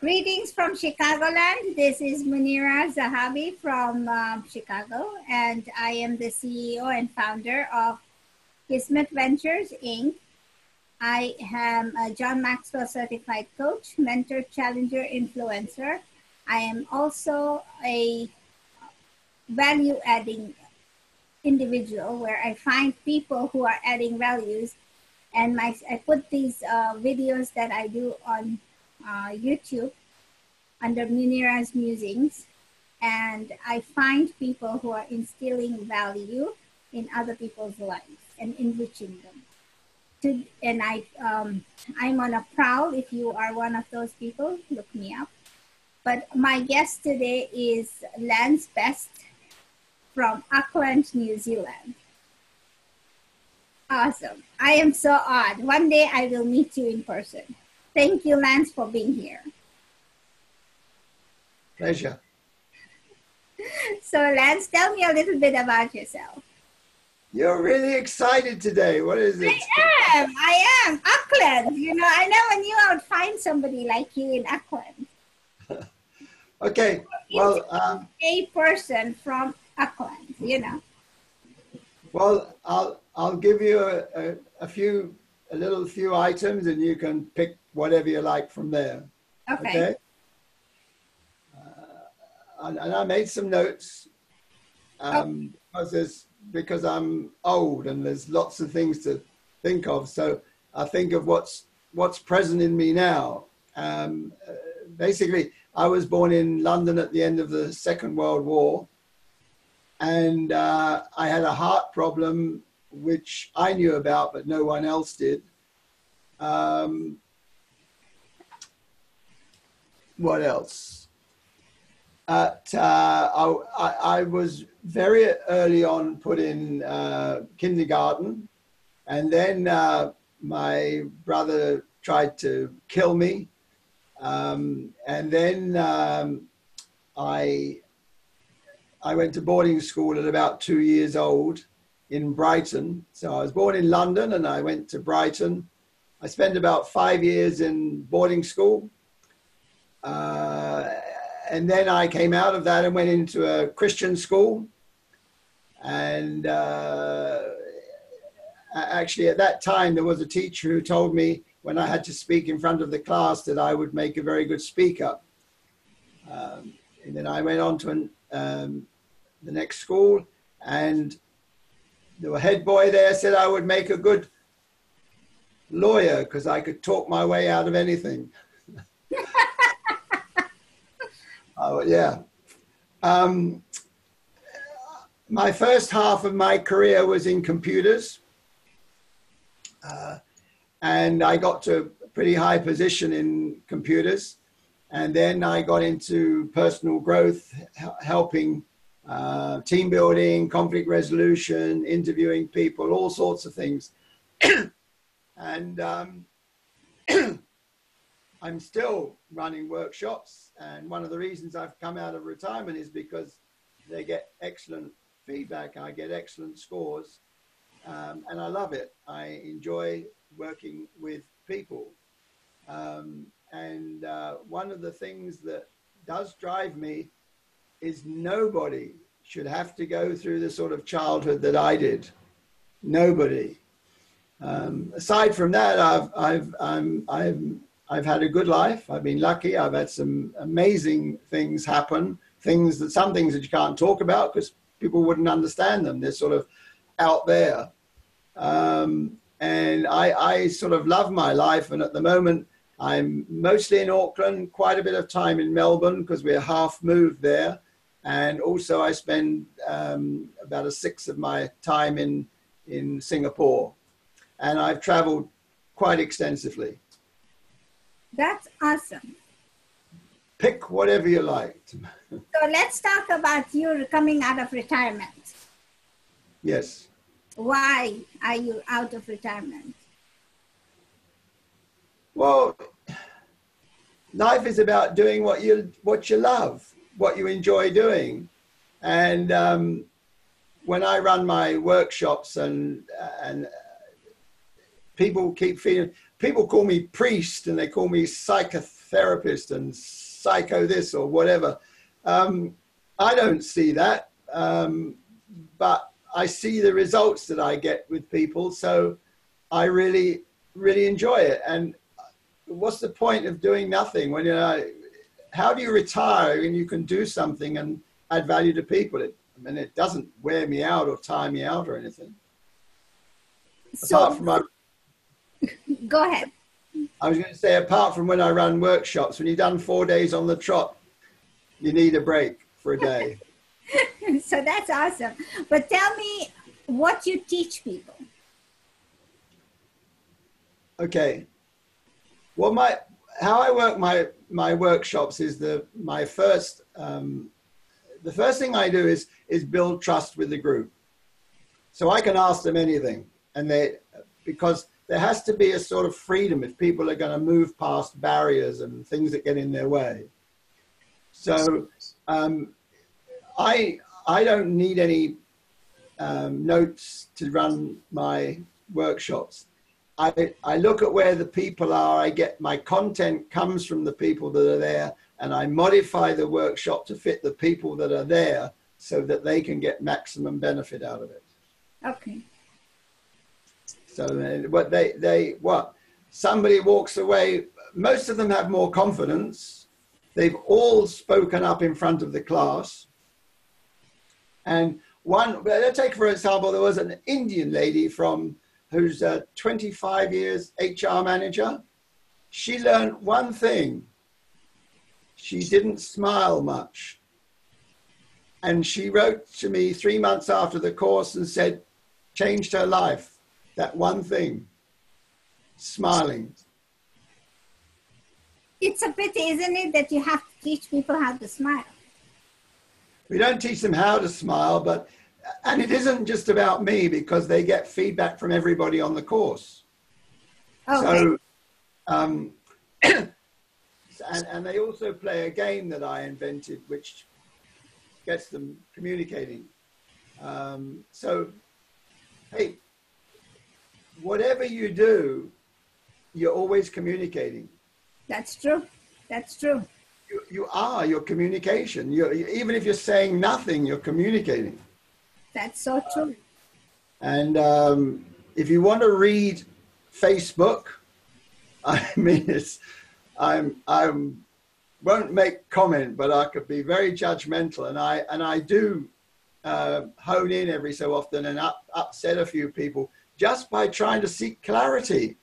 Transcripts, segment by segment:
Greetings from Chicagoland. This is Munira Zahabi from Chicago, and I am the CEO and founder of Kismet Ventures, Inc. I am a John Maxwell certified coach, mentor, challenger, influencer. I am also a value-adding individual where I find people who are adding values, and I put these videos that I do on YouTube under Munira's Musings, and I find people who are instilling value in other people's lives and enriching them. I'm on a prowl. If you are one of those people, look me up. But my guest today is Lance Beste from Auckland, New Zealand. Awesome. I am so honored. One day I will meet you in person. Thank you, Lance, for being here. Pleasure. So, Lance, tell me a little bit about yourself. You're really excited today. What is it? I am. Auckland. You know, I never knew I would find somebody like you in Auckland. Okay. Well, a person from Auckland, you know. Well, I'll give you a few items, and you can pick whatever you like from there. Okay. And I made some notes because I'm old and there's lots of things to think of. So I think of what's present in me now. Basically, I was born in London at the end of the Second World War, and I had a heart problem which I knew about, but no one else did. What else? I was very early on put in kindergarten, and then my brother tried to kill me, and then I went to boarding school at about 2 years old in Brighton. So I was born in London and I went to Brighton. I spent about 5 years in boarding school. And then I came out of that and went into a Christian school. And actually at that time, there was a teacher who told me when I had to speak in front of the class that I would make a very good speaker. And then I went on to the next school, and the head boy there said I would make a good lawyer because I could talk my way out of anything. Oh, yeah. My first half of my career was in computers, and I got to a pretty high position in computers. And then I got into personal growth, helping team building, conflict resolution, interviewing people, all sorts of things. And I'm still running workshops. And one of the reasons I've come out of retirement is because they get excellent feedback. I get excellent scores. And I love it. I enjoy working with people. And one of the things that does drive me is nobody should have to go through the sort of childhood that I did. Nobody. Aside from that, I've had a good life. I've been lucky. I've had some amazing things happen. Some things that you can't talk about because people wouldn't understand them. They're sort of out there. And I sort of love my life. And at the moment, I'm mostly in Auckland, quite a bit of time in Melbourne because we're half moved there. And also I spend about 1/6 of my time in Singapore. And I've traveled quite extensively. That's awesome. Pick whatever you like. So let's talk about you coming out of retirement. Yes. Why are you out of retirement? Well, life is about doing what you love, what you enjoy doing. And when I run my workshops and people keep feeling, people call me priest and they call me therapist and psycho this or whatever. I don't see that, but I see the results that I get with people, so I really, really enjoy it. And what's the point of doing nothing when how do you retire when you can do something and add value to people? It doesn't wear me out or tire me out or anything. So, apart from go ahead. I was going to say, apart from when I run workshops, when you've done 4 days on the trot, you need a break for a day. So that's awesome. But tell me what you teach people. Okay. Well, how I work my workshops is the first thing I do is build trust with the group. So I can ask them anything, and because there has to be a sort of freedom if people are going to move past barriers and things that get in their way. So I don't need any notes to run my workshops. I look at where the people are. My content comes from the people that are there, and I modify the workshop to fit the people that are there so that they can get maximum benefit out of it. Okay. So somebody walks away, most of them have more confidence. They've all spoken up in front of the class. And let's take for example, there was an Indian lady who's 25 years HR manager. She learned one thing. She didn't smile much. And she wrote to me 3 months after the course and said, changed her life. That one thing, smiling. It's a pity, isn't it, that you have to teach people how to smile? We don't teach them how to smile, and it isn't just about me because they get feedback from everybody on the course. Okay. So, and they also play a game that I invented, which gets them communicating. So, hey, whatever you do, you're always communicating. That's true. That's true. You're communication. Even if you're saying nothing, you're communicating. That's so true. And if you want to read Facebook, I mean, I won't make comment, but I could be very judgmental, and I do hone in every so often and upset a few people just by trying to seek clarity.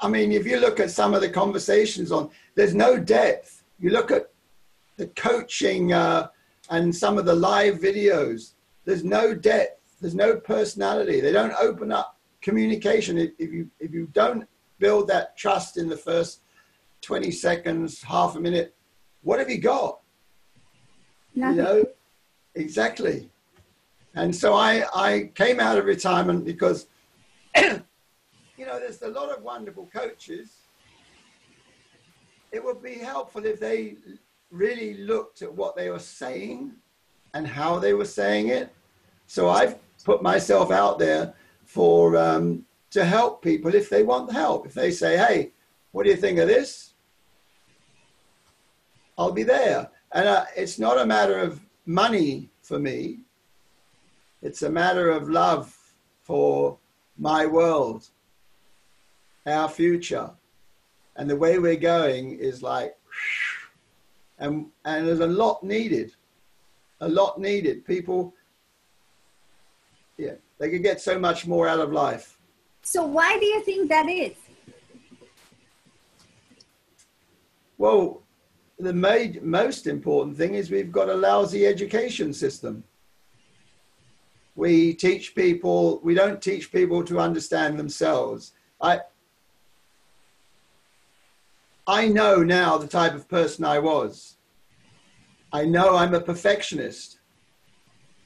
I mean, if you look at some of the conversations there's no depth. You look at the coaching and some of the live videos, there's no depth, there's no personality. They don't open up communication. If you don't build that trust in the first 20 seconds, half a minute, what have you got? Nothing. You know, exactly. And so I came out of retirement because, there's a lot of wonderful coaches. It would be helpful if they really looked at what they were saying and how they were saying it. So I've put myself out there to help people if they want help. If they say, hey, what do you think of this? I'll be there. And it's not a matter of money for me. It's a matter of love for my world, our future. And the way we're going is like, and there's a lot needed. People, they could get so much more out of life. So why do you think that is? Well, the most important thing is we've got a lousy education system. We don't teach people to understand themselves. I know now the type of person I was. I know I'm a perfectionist.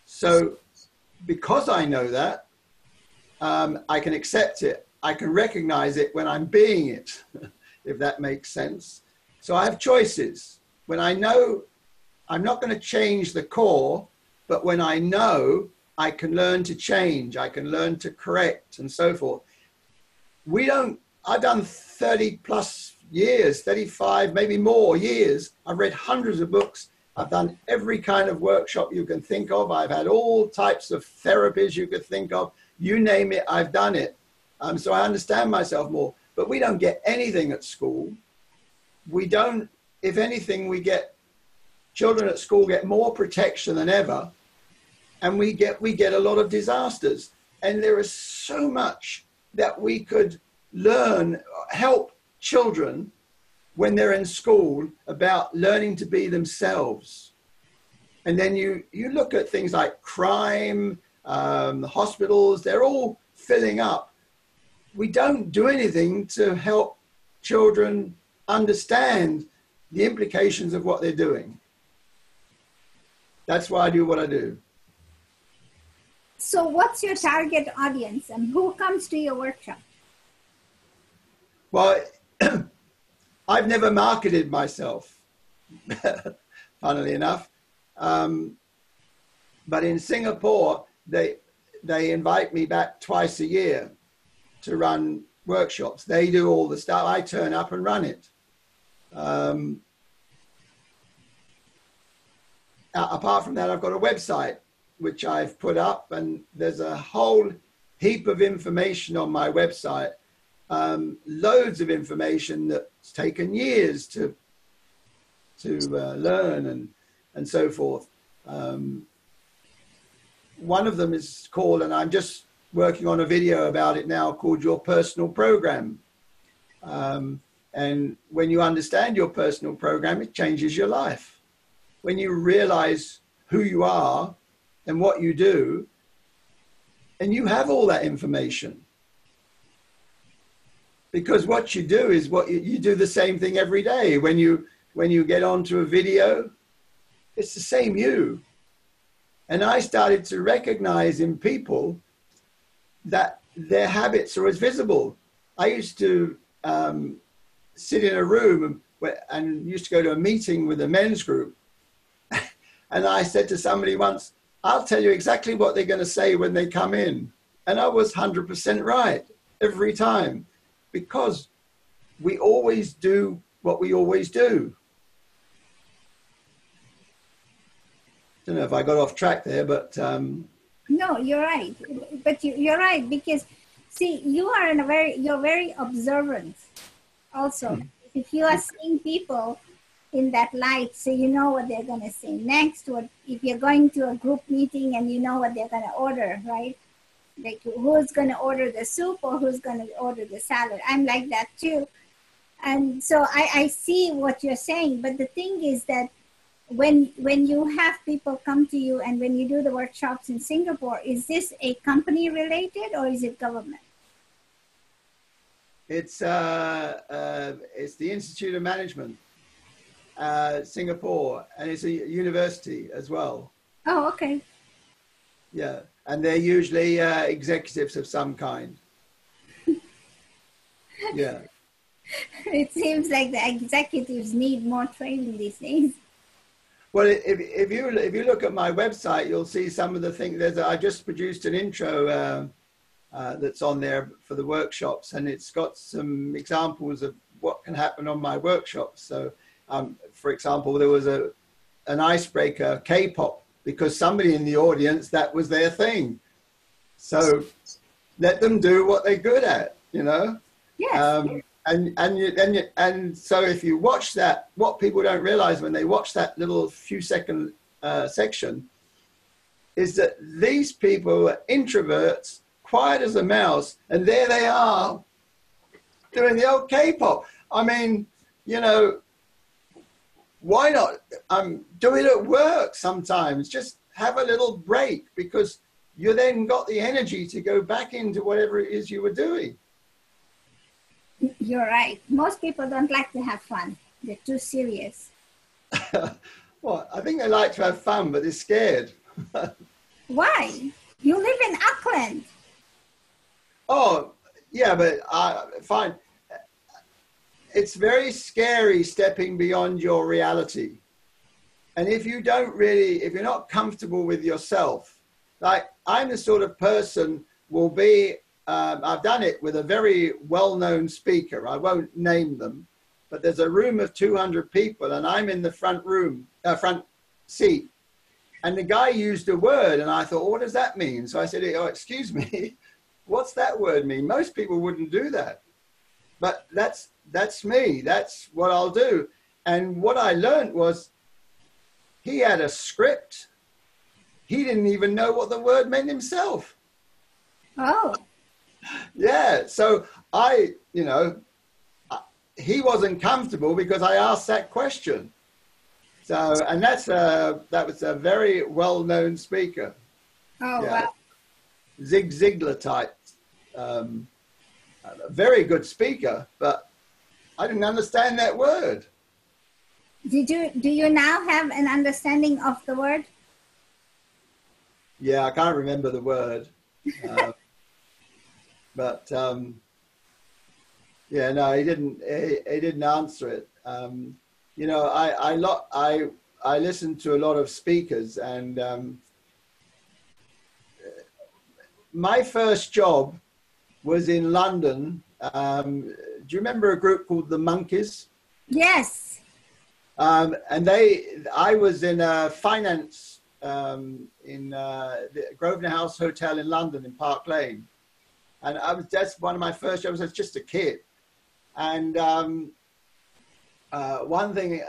So because I know that, I can accept it. I can recognize it when I'm being it, if that makes sense. So I have choices. When I know I'm not going to change the core, but when I know I can learn to change, I can learn to correct and so forth. I've done 30 plus years, 35, maybe more years. I've read hundreds of books. I've done every kind of workshop you can think of. I've had all types of therapies you could think of. You name it, I've done it. So I understand myself more. But we don't get anything at school. We don't, if anything, children at school get more protection than ever. And we get a lot of disasters. And there is so much that we could learn, help children when they're in school about learning to be themselves. And then you look at things like crime, hospitals, they're all filling up. We don't do anything to help children understand the implications of what they're doing. That's why I do what I do. So what's your target audience and who comes to your workshop? Well, I've never marketed myself, funnily enough. But in Singapore, they invite me back twice a year to run workshops. They do all the stuff. I turn up and run it. Apart from that, I've got a website which I've put up, and there's a whole heap of information on my website. Loads of information that's taken years to learn and so forth. One of them is called, and I'm just working on a video about it now, called Your Personal Program. And when you understand your personal program, it changes your life. When you realize who you are and what you do, and you have all that information. Because what you do is what you do the same thing every day. When you get onto a video, it's the same you. And I started to recognize in people that their habits are as visible. I used to sit in a room and used to go to a meeting with a men's group. And I said to somebody once, I'll tell you exactly what they're going to say when they come in. And I was 100% right every time, because we always do what we always do. I don't know if I got off track there, but... No, you're right. But you're right, because see, you're very observant also. If you are seeing people in that light, so you know what they're going to say next. Or if you're going to a group meeting and you know what they're going to order, right? Like who's going to order the soup or who's going to order the salad. I'm like that too. And so I see what you're saying. But the thing is that when you have people come to you and when you do the workshops in Singapore, is this a company related or is it government? It's the Institute of Management, Singapore, and it's a university as well. Oh, okay. Yeah, and they're usually executives of some kind. Yeah. It seems like the executives need more training these days. Well, if you look at my website, you'll see some of the things. I just produced an intro that's on there for the workshops, and it's got some examples of what can happen on my workshops. So, for example, there was an icebreaker, K-pop, because somebody in the audience, that was their thing. So let them do what they're good at, you know? Yes. And so if you watch that, what people don't realize when they watch that little few second section is that these people are introverts, quiet as a mouse, and there they are doing the old K-pop. I mean, you know, why not do it at work sometimes? Just have a little break, because you then got the energy to go back into whatever it is you were doing. You're right. Most people don't like to have fun. They're too serious. Well, I think they like to have fun, but they're scared. Why? You live in Auckland. Oh, yeah, but fine. It's very scary stepping beyond your reality. And if you're not comfortable with yourself, like I'm the sort of person I've done it with a very well-known speaker. I won't name them, but there's a room of 200 people and I'm in the front seat. And the guy used a word and I thought, what does that mean? So I said, oh, excuse me, what's that word mean? Most people wouldn't do that. But that's me. That's what I'll do. And what I learned was he had a script. He didn't even know what the word meant himself. Oh. Yeah. So he wasn't comfortable because I asked that question. So, and that was a very well-known speaker. Oh, yeah. wow. Zig Ziglar type. A very good speaker, but I didn't understand that word. Do you now have an understanding of the word? Yeah, I can't remember the word. But yeah, no, he didn't answer it. You know, I listen to a lot of speakers, and my first job was in London. Do you remember a group called the Monkeys? Yes. And I was in a finance in the Grosvenor House Hotel in London in Park Lane, and that's one of my first jobs as just a kid. And one thing,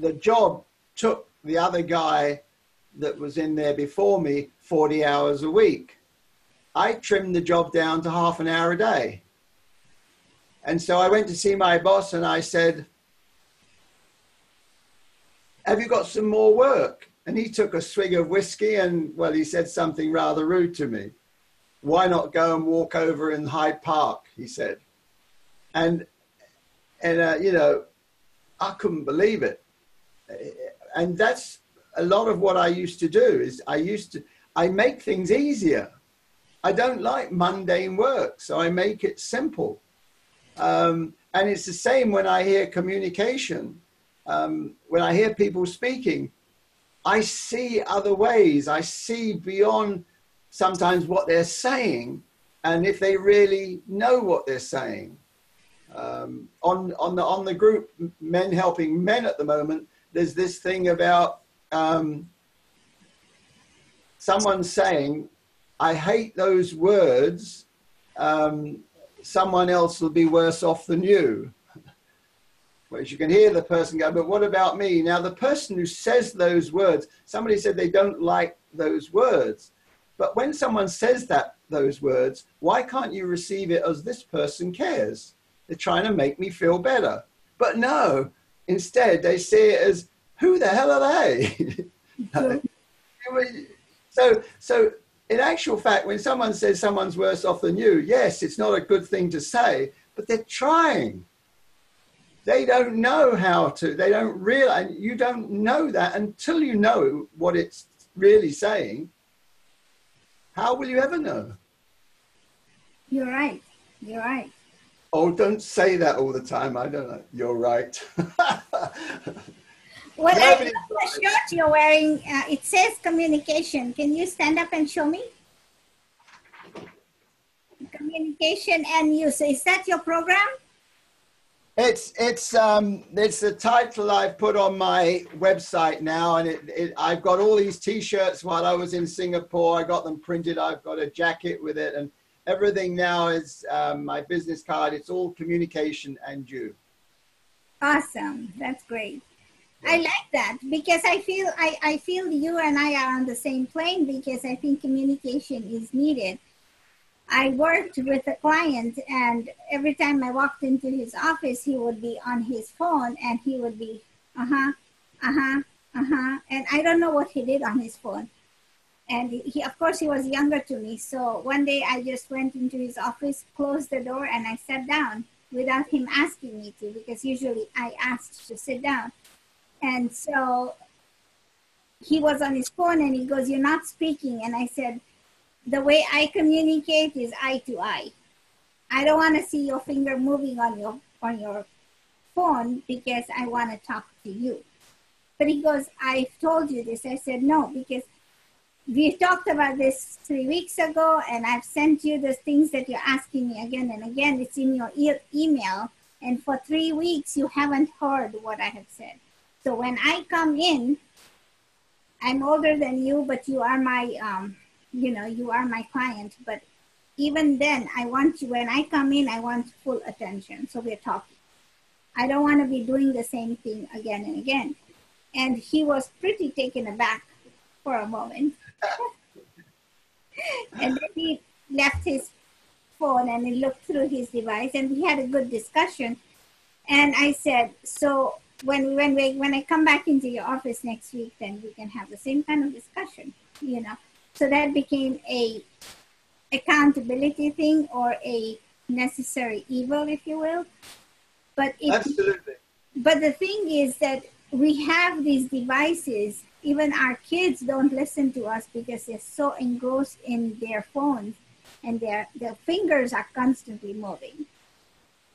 the job took the other guy that was in there before me 40 hours a week. I trimmed the job down to half an hour a day. And so I went to see my boss and I said, have you got some more work? And he took a swig of whiskey and, well, he said something rather rude to me. Why not go and walk over in Hyde Park, he said. And you know, I couldn't believe it. And that's a lot of what I used to do is I make things easier. I don't like mundane work, so I make it simple. And it's the same when I hear communication. When I hear people speaking, I see other ways. I see beyond sometimes what they're saying, and if they really know what they're saying. On the group Men Helping Men at the moment, there's this thing about someone saying, I hate those words, someone else will be worse off than you. Whereas you can hear the person go, but what about me? Now, the person who says those words, somebody said they don't like those words. But when someone says those words, why can't you receive it as this person cares? They're trying to make me feel better. But no, instead they see it as, who the hell are they? So in actual fact, when someone says someone's worse off than you, yes, it's not a good thing to say, but they're trying. They don't know how to, they don't realize, you don't know that until you know what it's really saying. How will you ever know? You're right. You're right. Oh, don't say that all the time. I don't know. You're right. What I love the shirt you're wearing, it says communication. Can you stand up and show me? Communication and use. Is that your program? It's the title I've put on my website now, and I've got all these T-shirts while I was in Singapore. I got them printed. I've got a jacket with it, and everything now is my business card. It's all communication and you. Awesome, that's great. Yeah. I like that because I feel you and I are on the same plane because I think communication is needed. I worked with a client, and every time I walked into his office, he would be on his phone and he would be, and I don't know what he did on his phone. And he, of course, he was younger to me. So one day I just went into his office, closed the door, and I sat down without him asking me to, because usually I asked to sit down. And so he was on his phone and he goes, "You're not speaking." And I said, "The way I communicate is eye to eye. I don't want to see your finger moving on your phone because I want to talk to you." But he goes, "I've told you this." I said, "No, because we talked about this 3 weeks ago, and I've sent you the things that you're asking me again and again. It's in your email. And for 3 weeks, you haven't heard what I have said. So when I come in, I'm older than you, but you are my, you are my client. But even then, I want you, when I come in, I want full attention. So we're talking. I don't want to be doing the same thing again and again. And he was pretty taken aback for a moment. And then he left his phone and he looked through his device and we had a good discussion. And I said, so when I come back into your office next week, then we can have the same kind of discussion, you know. So that became a accountability thing or a necessary evil, if you will. But Absolutely. But the thing is that we have these devices. Even our kids don't listen to us because they're so engrossed in their phones and their fingers are constantly moving.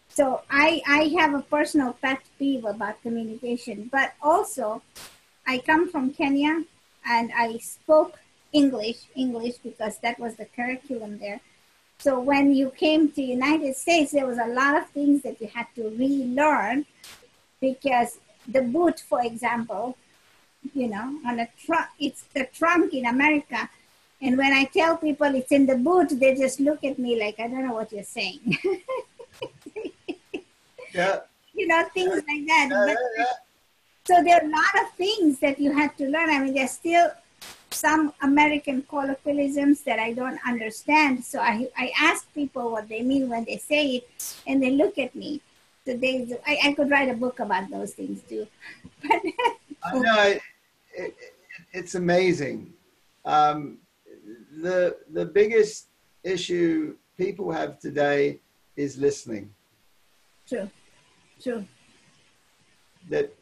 So I have a personal pet peeve about communication, but also I come from Kenya and I spoke English because that was the curriculum there. So when you came to United States, there was a lot of things that you had to relearn because the boot, for example, you know, on a trunk, it's the trunk in America. And when I tell people it's in the boot, they just look at me like, I don't know what you're saying. Yeah. You know, things like that. Yeah, yeah. So there are a lot of things that you had to learn. I mean, there's still some American colloquialisms that I don't understand. So I ask people what they mean when they say it, and they look at me. So I could write a book about those things too. But, I know, it's amazing. The biggest issue people have today is listening. True. That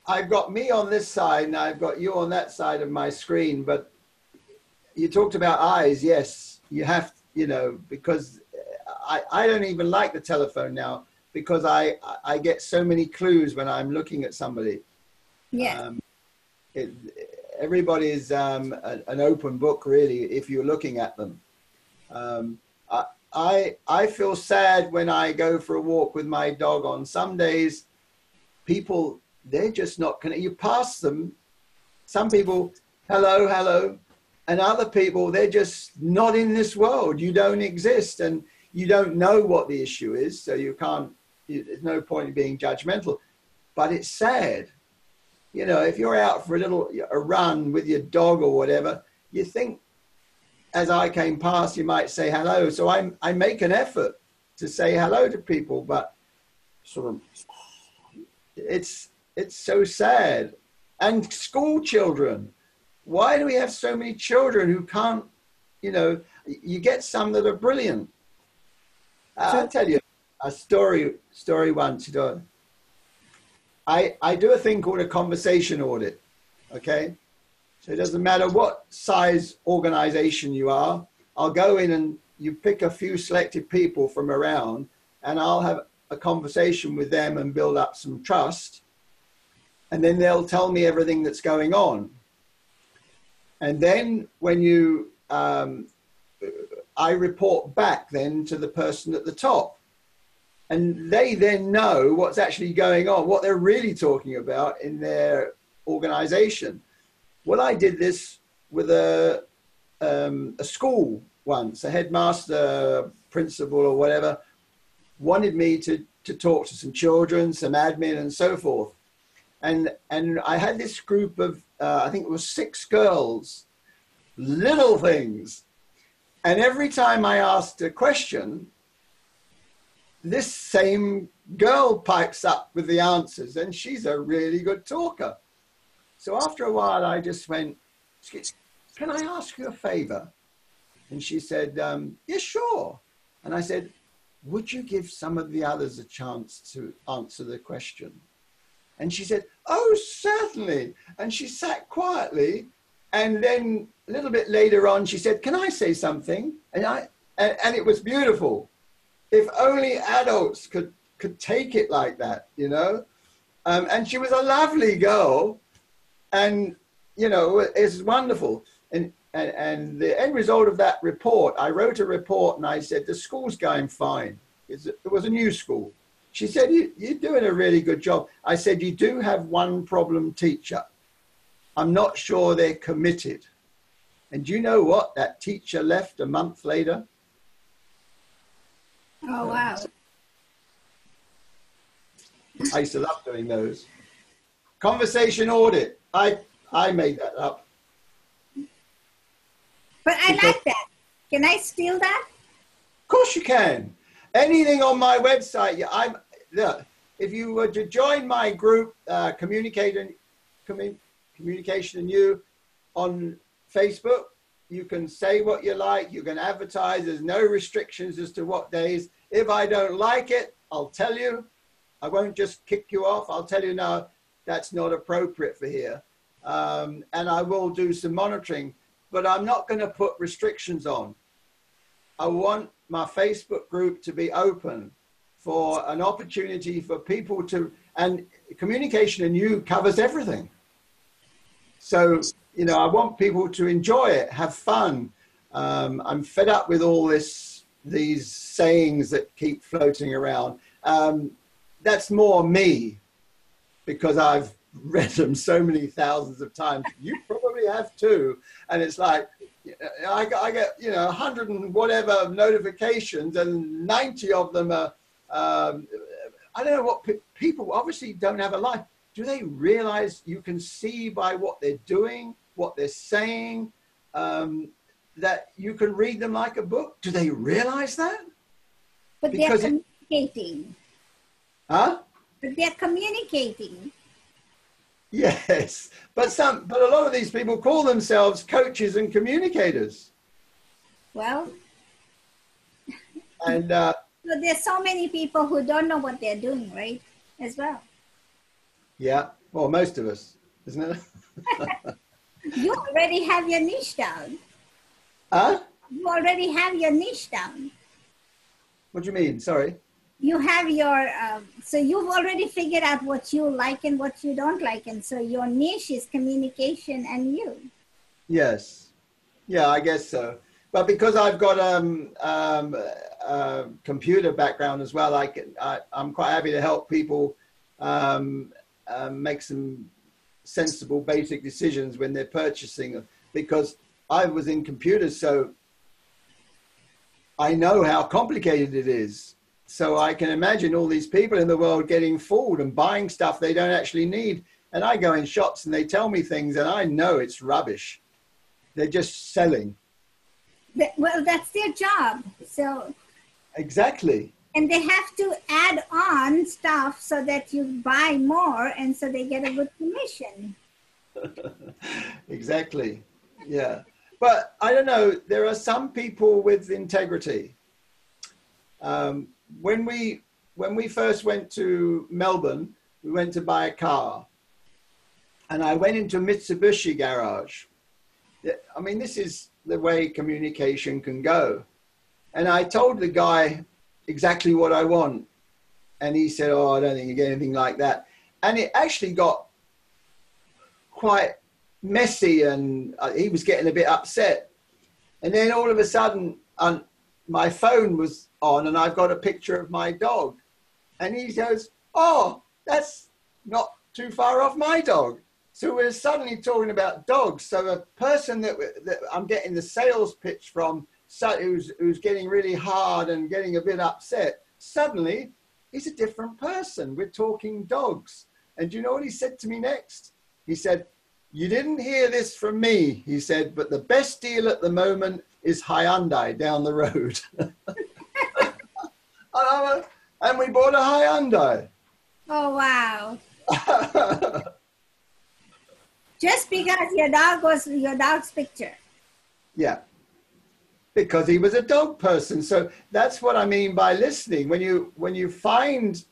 I've got me on this side and I've got you on that side of my screen, but you talked about eyes. Yes, you have, because I don't even like the telephone now because I get so many clues when I'm looking at somebody. Yeah. Everybody is an open book, really, if you're looking at them. I feel sad when I go for a walk with my dog. On some days, people, they're just not connected. You pass them, some people, hello, and other people, they're just not in this world. You don't exist, and you don't know what the issue is, so you can't, there's no point in being judgmental. But it's sad. If you're out for a run with your dog or whatever, you think, as I came past, you might say hello. So I make an effort to say hello to people, but sort of, it's so sad. And school children, why do we have so many children who can't, you get some that are brilliant. I'll tell you a story once. I do a thing called a conversation audit, okay? So it doesn't matter what size organization you are. I'll go in and you pick a few selected people from around and I'll have a conversation with them and build up some trust. And then they'll tell me everything that's going on. And then when I report back then to the person at the top. And they then know what's actually going on, what they're really talking about in their organization. Well, I did this with a school once. A headmaster, principal or whatever, wanted me to talk to some children, some admin and so forth. And I had this group of, I think it was 6 girls, little things. And every time I asked a question, this same girl pipes up with the answers, and she's a really good talker. So after a while, I just went, can I ask you a favor? And she said, yeah, sure. And I said, would you give some of the others a chance to answer the question? And she said, oh, certainly. And she sat quietly. And then a little bit later on, she said, can I say something? And it was beautiful. If only adults could take it like that, And she was a lovely girl. And, it's wonderful. And And the end result of that report, I wrote a report and I said, the school's going fine. It was a new school. She said, you're doing a really good job. I said, you do have one problem teacher. I'm not sure they're committed. And do you know what? That teacher left a month later. Oh, wow. I used to love doing those. Conversation audit. I made that up. But I like that. Can I steal that? Of course you can. Anything on my website. Look, if you were to join my group, Communication and You, on Facebook, you can say what you like. You can advertise. There's no restrictions as to what days. If I don't like it, I'll tell you. I won't just kick you off. I'll tell you, no, that's not appropriate for here. And I will do some monitoring, but I'm not going to put restrictions on. I want my Facebook group to be open for an opportunity for people to, and Communication and You covers everything. So, you know, I want people to enjoy it, have fun. I'm fed up with all these sayings that keep floating around. That's more me, because I've read them so many thousands of times. You probably have too. And it's like, I get, you know, 100 and whatever notifications, and 90 of them are, I don't know what people obviously don't have a life. Do they realize you can see by what they're doing, what they're saying, that you can read them like a book? Do they realize that? But Because they're communicating. Huh? But they're communicating. Yes, but a lot of these people call themselves coaches and communicators. Well, and so there's so many people who don't know what they're doing, right? As well. Yeah, well, most of us, isn't it? You already have your niche down. Huh? You already have your niche down. What do you mean? Sorry. You have your, so you've already figured out what you like and what you don't like. And so your niche is Communication and You. Yes. Yeah, I guess so. But because I've got a computer background as well, I'm quite happy to help people make some sensible, basic decisions when they're purchasing. Because I was in computers, so I know how complicated it is. So I can imagine all these people in the world getting fooled and buying stuff they don't actually need. And I go in shops and they tell me things and I know it's rubbish. They're just selling. Well, that's their job. So exactly. And they have to add on stuff so that you buy more, and so they get a good commission. Exactly. Yeah. But I don't know, there are some people with integrity. When we first went to Melbourne, we went to buy a car, and I went into a Mitsubishi garage. I mean, this is the way communication can go. And I told the guy exactly what I want. And he said, oh, I don't think you get anything like that. And it actually got quite messy, and he was getting a bit upset. And then all of a sudden, my phone was on and I've got a picture of my dog. And he goes, oh, that's not too far off my dog. So we're suddenly talking about dogs. So a person that I'm getting the sales pitch from, who's getting really hard and getting a bit upset, suddenly he's a different person. We're talking dogs. And do you know what he said to me next? He said, you didn't hear this from me, he said, but the best deal at the moment is Hyundai down the road. And we bought a Hyundai. Oh, wow. Just because your dog was your dog's picture. Yeah. Because he was a dog person. So that's what I mean by listening. When you find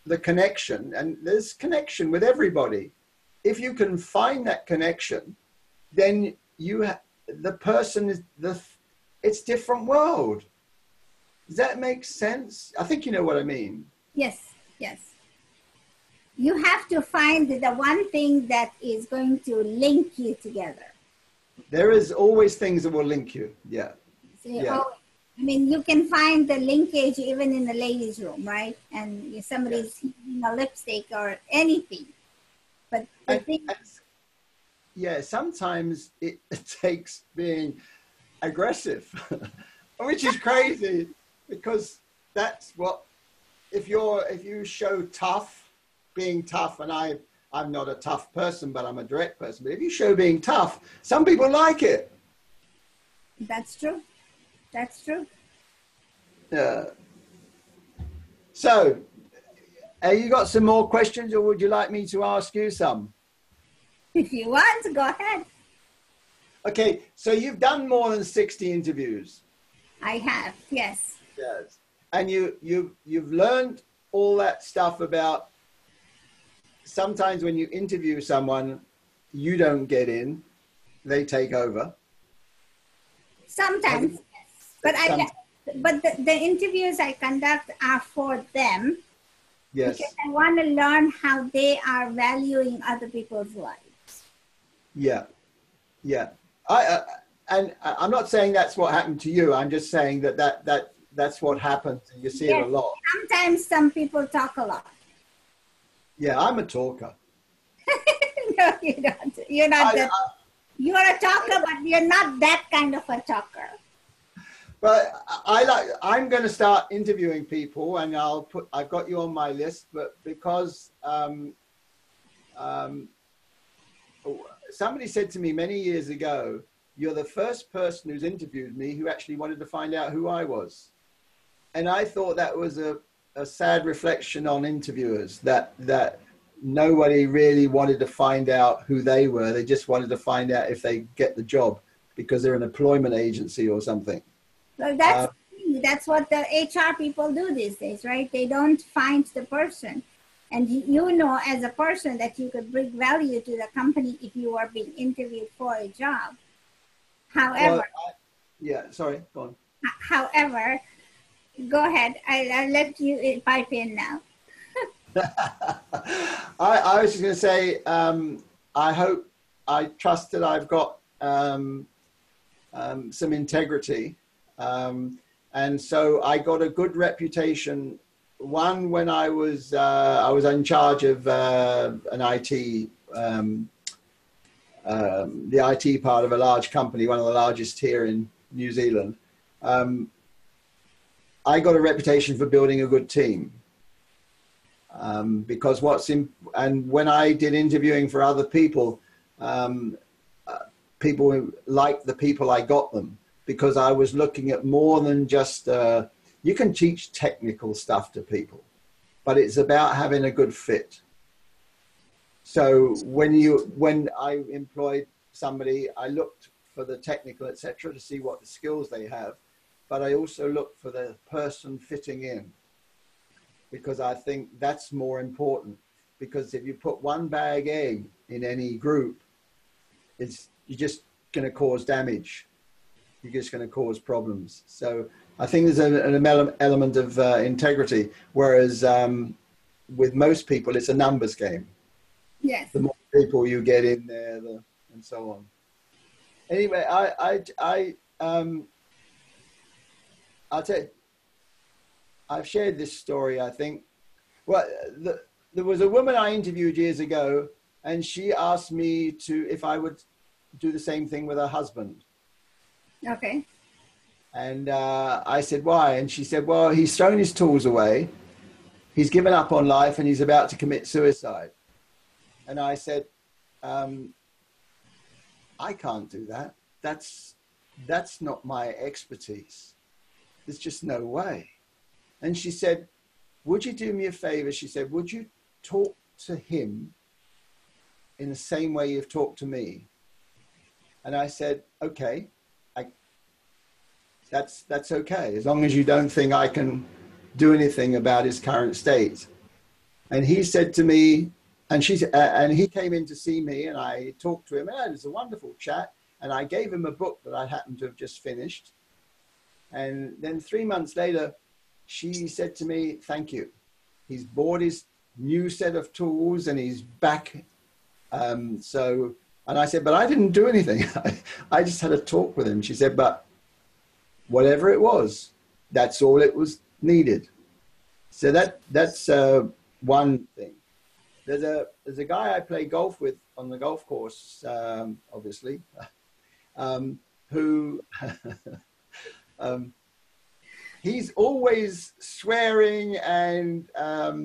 the connection, and there's connection with everybody, if you can find that connection, then the person is it's different world. Does that make sense? I think you know what I mean. Yes, yes. You have to find the one thing that is going to link you together. There is always things that will link you. Yeah. So, Yeah. I mean, you can find the linkage even in the ladies' room, right? And if somebody's using a lipstick or anything. But the thing, yeah, sometimes it takes being aggressive, which is crazy, because that's what, if you show tough, being tough, and I'm not a tough person, but I'm a direct person. But if you show being tough, some people like it. that's true. That's true. Yeah. So, you got some more questions, or would you like me to ask you some? If you want, go ahead. Okay, so you've done more than 60 interviews. I have, yes. Yes. And you've learned all that stuff about sometimes when you interview someone, you don't get in, they take over. Sometimes, yes. But the interviews I conduct are for them. Yes. Because I want to learn how they are valuing other people's lives. Yeah. Yeah. And I'm not saying that's what happened to you. I'm just saying that's what happens. And you see it a lot. Sometimes some people talk a lot. Yeah, I'm a talker. No, you don't. You're not that. You're a talker, but you're not that kind of a talker. But I'm going to start interviewing people, and I've got you on my list, but because somebody said to me many years ago, you're the first person who's interviewed me who actually wanted to find out who I was. And I thought that was a sad reflection on interviewers, that nobody really wanted to find out who they were. They just wanted to find out if they get the job because they're an employment agency or something. Well, that's what the HR people do these days, right? They don't find the person. And you know, as a person, that you could bring value to the company if you are being interviewed for a job. However, sorry, go on. However, go ahead. I'll let you pipe in now. I was just going to say, I trust that I've got some integrity. And so I got a good reputation. One, when I was in charge of an IT, the IT part of a large company, one of the largest here in New Zealand. I got a reputation for building a good team. Because and when I did interviewing for other people, people liked the people I got them, because I was looking at more than just, you can teach technical stuff to people, but it's about having a good fit. So when I employed somebody, I looked for the technical, etc., to see what the skills they have, but I also looked for the person fitting in, because I think that's more important. Because if you put one bag egg in any group, you're just going to cause damage. You're just going to cause problems. So I think there's an element of integrity, whereas with most people, it's a numbers game. Yes. The more people you get in there, and so on. Anyway, I'll tell you, I've shared this story, I think. Well, there was a woman I interviewed years ago, and she asked me if I would do the same thing with her husband. Okay. And I said, why? And she said, well, he's thrown his tools away. He's given up on life, and he's about to commit suicide. And I said, I can't do that. That's not my expertise. There's just no way. And she said, would you do me a favor? She said, would you talk to him in the same way you've talked to me? And I said, okay, that's okay, as long as you don't think I can do anything about his current state. And he said to me, and he came in to see me, and I talked to him, and it was a wonderful chat. And I gave him a book that I happened to have just finished. And then 3 months later, she said to me, thank you. He's bought his new set of tools, and he's back. So And I said, but I didn't do anything. I just had a talk with him. She said, but whatever it was, that's all it was needed. So that's one thing. There's a guy I play golf with on the golf course, obviously, who he's always swearing and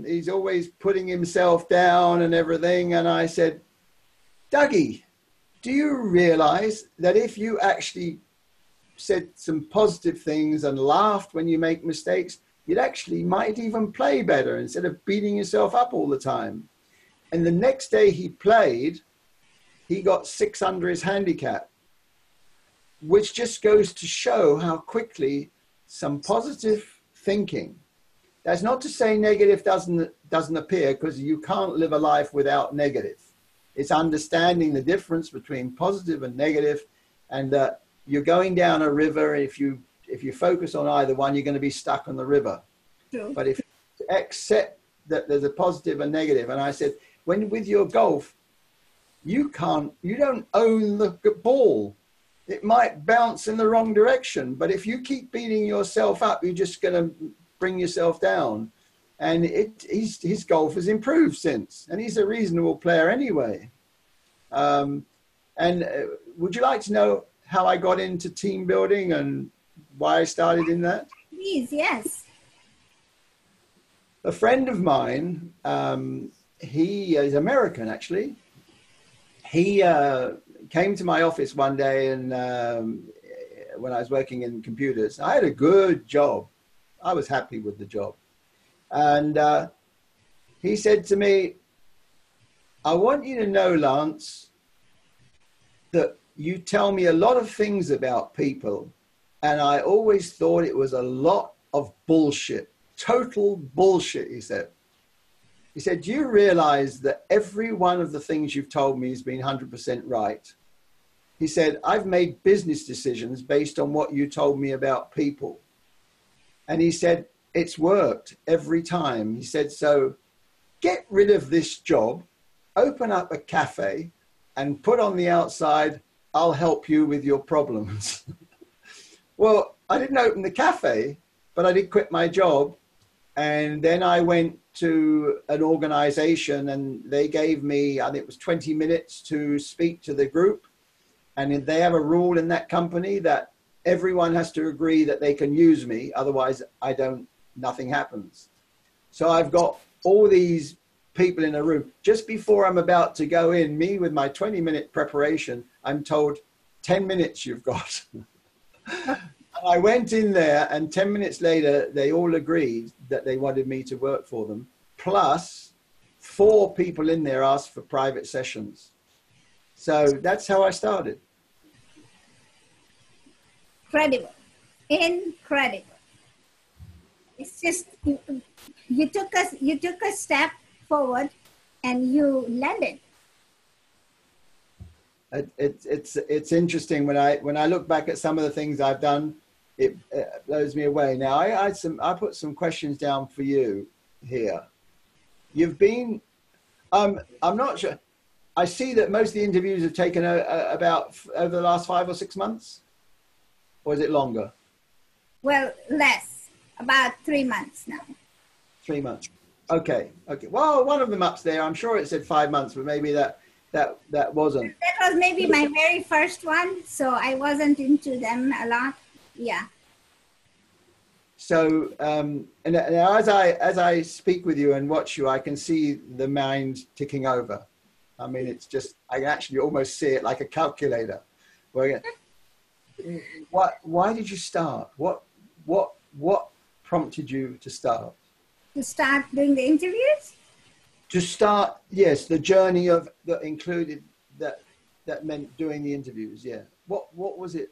he's always putting himself down and everything. And I said, Dougie, do you realize that if you actually said some positive things and laughed when you make mistakes, you'd actually might even play better instead of beating yourself up all the time? And the next day he played, he got 6 under his handicap, which just goes to show how quickly some positive thinking. That's not to say negative doesn't appear, because you can't live a life without negative. It's understanding the difference between positive and negative, and that you're going down a river. If you focus on either one, you're going to be stuck on the river. True. But if you accept that there's a positive and negative, and I said, when with your golf, you don't own the ball. It might bounce in the wrong direction, but if you keep beating yourself up, you're just going to bring yourself down. And his golf has improved since, and he's a reasonable player anyway. Would you like to know how I got into team building and why I started in that? Please, yes. A friend of mine, he is American actually. He came to my office one day, and when I was working in computers, I had a good job. I was happy with the job. And he said to me, I want you to know, Lance, that you tell me a lot of things about people, and I always thought it was a lot of bullshit, total bullshit, he said. He said, do you realize that every one of the things you've told me has been 100% right? He said, I've made business decisions based on what you told me about people. And he said, it's worked every time. He said, so get rid of this job, open up a cafe, and put on the outside, I'll help you with your problems. Well, I didn't open the cafe, but I did quit my job. And then I went to an organization, and they gave me, I think it was 20 minutes to speak to the group. And they have a rule in that company that everyone has to agree that they can use me. Otherwise, nothing happens. So I've got all these people in a room. Just before I'm about to go in, me with my 20-minute preparation, I'm told 10 minutes you've got. I went in there, and 10 minutes later, they all agreed that they wanted me to work for them. Plus 4 people in there asked for private sessions. So that's how I started. Incredible. It's just, you took a step forward and you landed. It's interesting when I look back at some of the things I've done, it blows me away. Now I put some questions down for you here. You've been, I'm not sure. I see that most of the interviews have taken about over the last 5 or 6 months, or is it longer? Well, less, about 3 months now. 3 months. Okay. Well, one of them up's there. I'm sure it said 5 months, but maybe that wasn't. That was maybe my very first one, so I wasn't into them a lot. Yeah. So, and now as I speak with you and watch you, I can see the mind ticking over. I mean, it's just, I can actually almost see it like a calculator. Why did you start? What prompted you to start? To start doing the interviews? To start, yes, the journey of that included that meant doing the interviews. Yeah. What was it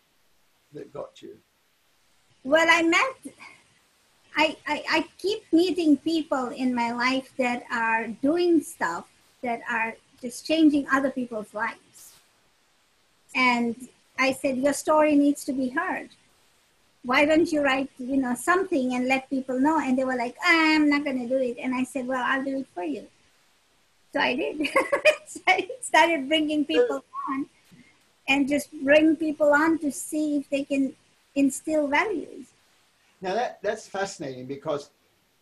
that got you? Well, I keep meeting people in my life that are doing stuff that are just changing other people's lives. And I said, your story needs to be heard. Why don't you write, something and let people know? And they were like, I'm not going to do it. And I said, well, I'll do it for you. So I did. So I started bringing people on and just bring people on to see if they can instill values. Now that's fascinating because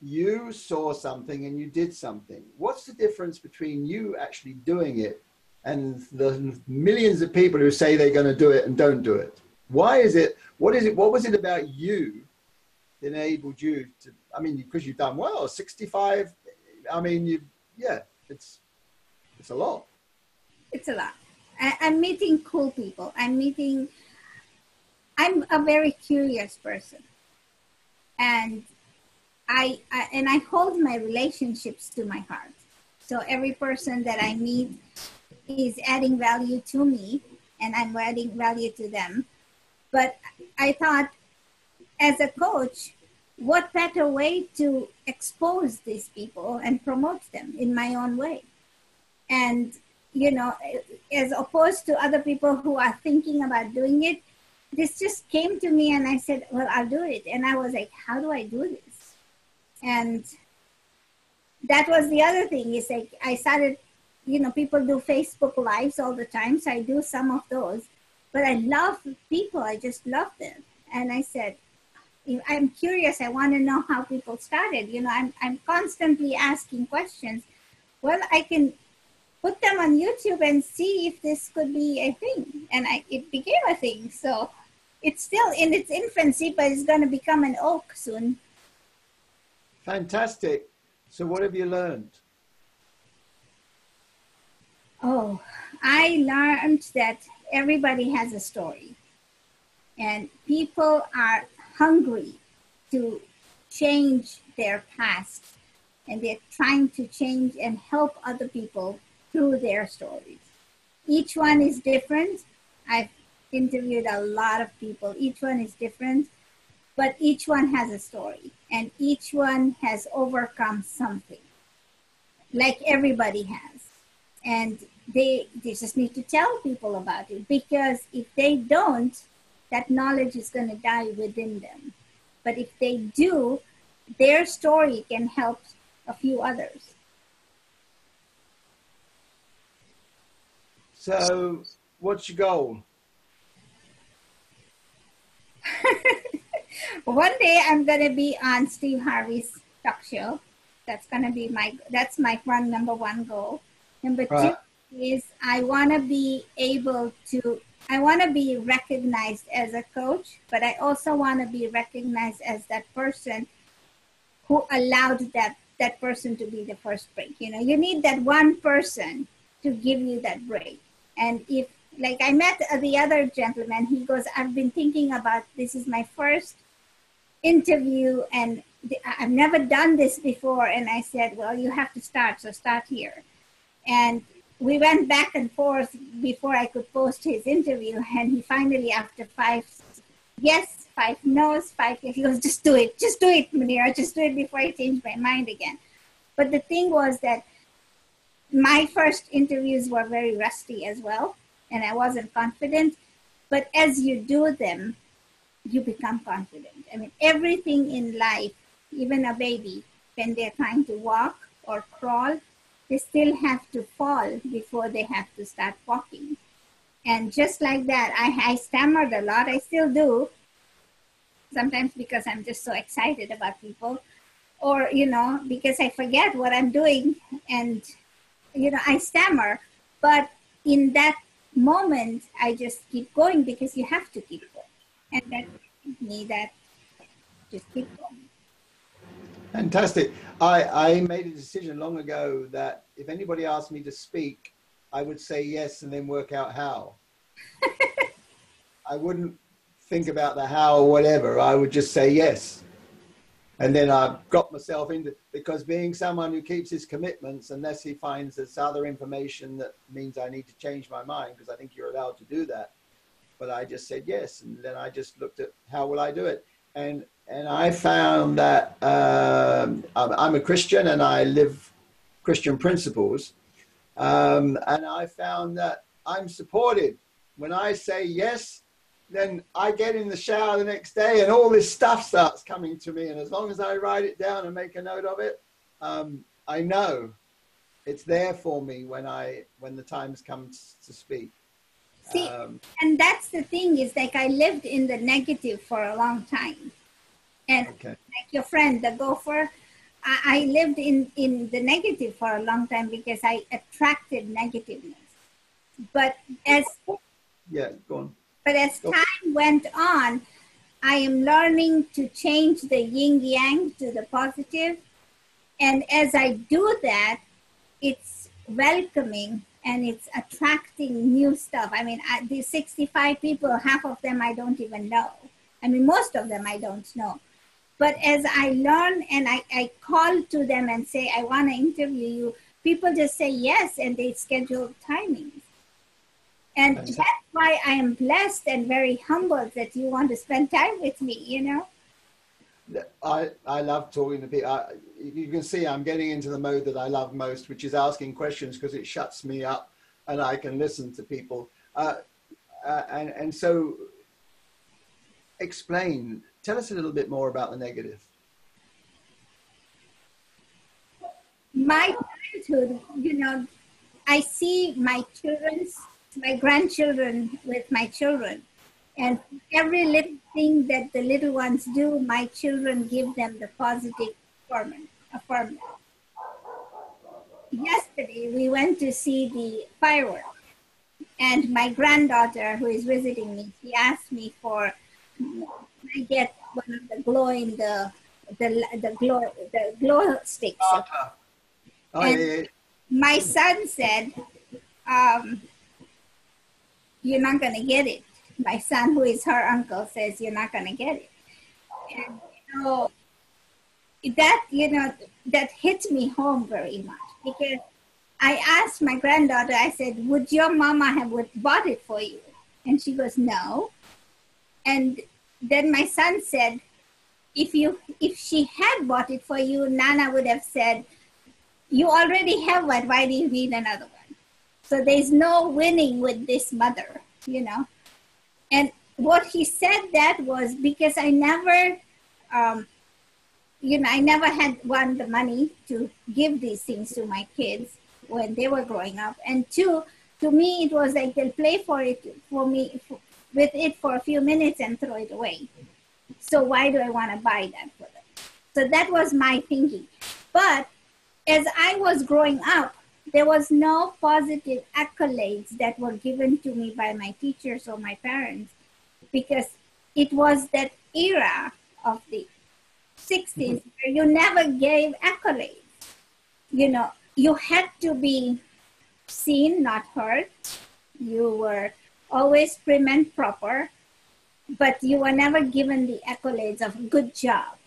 you saw something and you did something. What's the difference between you actually doing it and the millions of people who say they're going to do it and don't do it? Why is it? What is it? What was it about you that enabled you to? I mean, because you've done well, 65. I mean, it's a lot. It's a lot. I'm meeting cool people. I'm a very curious person. And I hold my relationships to my heart. So every person that I meet is adding value to me and I'm adding value to them. But I thought, as a coach, what better way to expose these people and promote them in my own way? And, you know, as opposed to other people who are thinking about doing it, this just came to me and I said, well, I'll do it. And I was like, how do I do this? And that was the other thing, is like I started, you know, people do Facebook Lives all the time. So I do some of those, but I love people. I just love them. And I said, I'm curious. I want to know how people started. You know, I'm constantly asking questions. Well, I can put them on YouTube and see if this could be a thing. And it became a thing. So it's still in its infancy, but it's going to become an oak soon. Fantastic. So what have you learned? Oh, I learned that everybody has a story. And people are hungry to change their past. And they're trying to change and help other people through their stories. Each one is different. I've interviewed a lot of people. Each one is different, but each one has a story and each one has overcome something, like everybody has. And they just need to tell people about it, because if they don't, that knowledge is going to die within them. But if they do, their story can help a few others. So what's your goal? One day I'm going to be on Steve Harvey's talk show. That's going to be that's my number one goal. Number two is I want to be recognized as a coach, but I also want to be recognized as that person who allowed that person to be the first break. You know, you need that one person to give you that break. And if, like I met the other gentleman, he goes, I've been thinking about, this is my first interview and I've never done this before. And I said, well, you have to start. So start here. And we went back and forth before I could post his interview. And he finally, after 5 yes, 5 no's, 5 yes, he goes, just do it, Munira, just do it before I change my mind again. But the thing was that my first interviews were very rusty as well, and I wasn't confident. But as you do them, you become confident. I mean, everything in life, even a baby, when they're trying to walk or crawl, they still have to fall before they have to start walking. And just like that, I stammered a lot. I still do, sometimes because I'm just so excited about people, or, you know, because I forget what I'm doing and, you know, I stammer. But in that moment, I just keep going because you have to keep going. And that gives me that just keep going. Fantastic. I made a decision long ago that if anybody asked me to speak, I would say yes and then work out how. I wouldn't think about the how or whatever. I would just say yes. And then I got myself into, because being someone who keeps his commitments, unless he finds this other information that means I need to change my mind, because I think you're allowed to do that. But I just said yes. And then I just looked at how will I do it. And I found that I'm a Christian and I live Christian principles. And I found that I'm supported. When I say yes, then I get in the shower the next day and all this stuff starts coming to me. And as long as I write it down and make a note of it, I know it's there for me when the times comes to speak. See, and that's the thing is like I lived in the negative for a long time. And Okay. like your friend, the gopher, I lived in the negative for a long time because I attracted negativeness. But as Yeah, go on. but as time went on, I am learning to change the yin yang to the positive. And as I do that, it's welcoming and it's attracting new stuff. I mean, these 65 people, half of them I don't even know. I mean, most of them I don't know. But as I learn and I call to them and say, I want to interview you, people just say yes and they schedule timings. And Fantastic. that's why I am blessed and very humbled that you want to spend time with me, you know? I love talking to people. You can see I'm getting into the mode that I love most, which is asking questions because it shuts me up and I can listen to people. And so tell us a little bit more about the negative. My childhood, you know, I see my grandchildren with my children. And every little thing that the little ones do, my children give them the positive affirmation. Yesterday, we went to see the fireworks. And my granddaughter, who is visiting me, she asked me for, I get one of the glow sticks. And yeah. my son said, you're not going to get it. My son, who is her uncle, says, you're not going to get it. And, that hit me home very much because I asked my granddaughter, I said, would your mama have bought it for you? And she goes, no. And then my son said, if she had bought it for you, Nana would have said, you already have one, why do you need another one? So there's no winning with this mother, you know. And what he said that was because I never, I never had the money to give these things to my kids when they were growing up. And two, to me, it was like they'll play with it for a few minutes and throw it away. So why do I want to buy that for them? So that was my thinking. But as I was growing up, there was no positive accolades that were given to me by my teachers or my parents because it was that era of the 60s where you never gave accolades. You know, you had to be seen, not heard. You were always prim and proper, but you were never given the accolades of good job.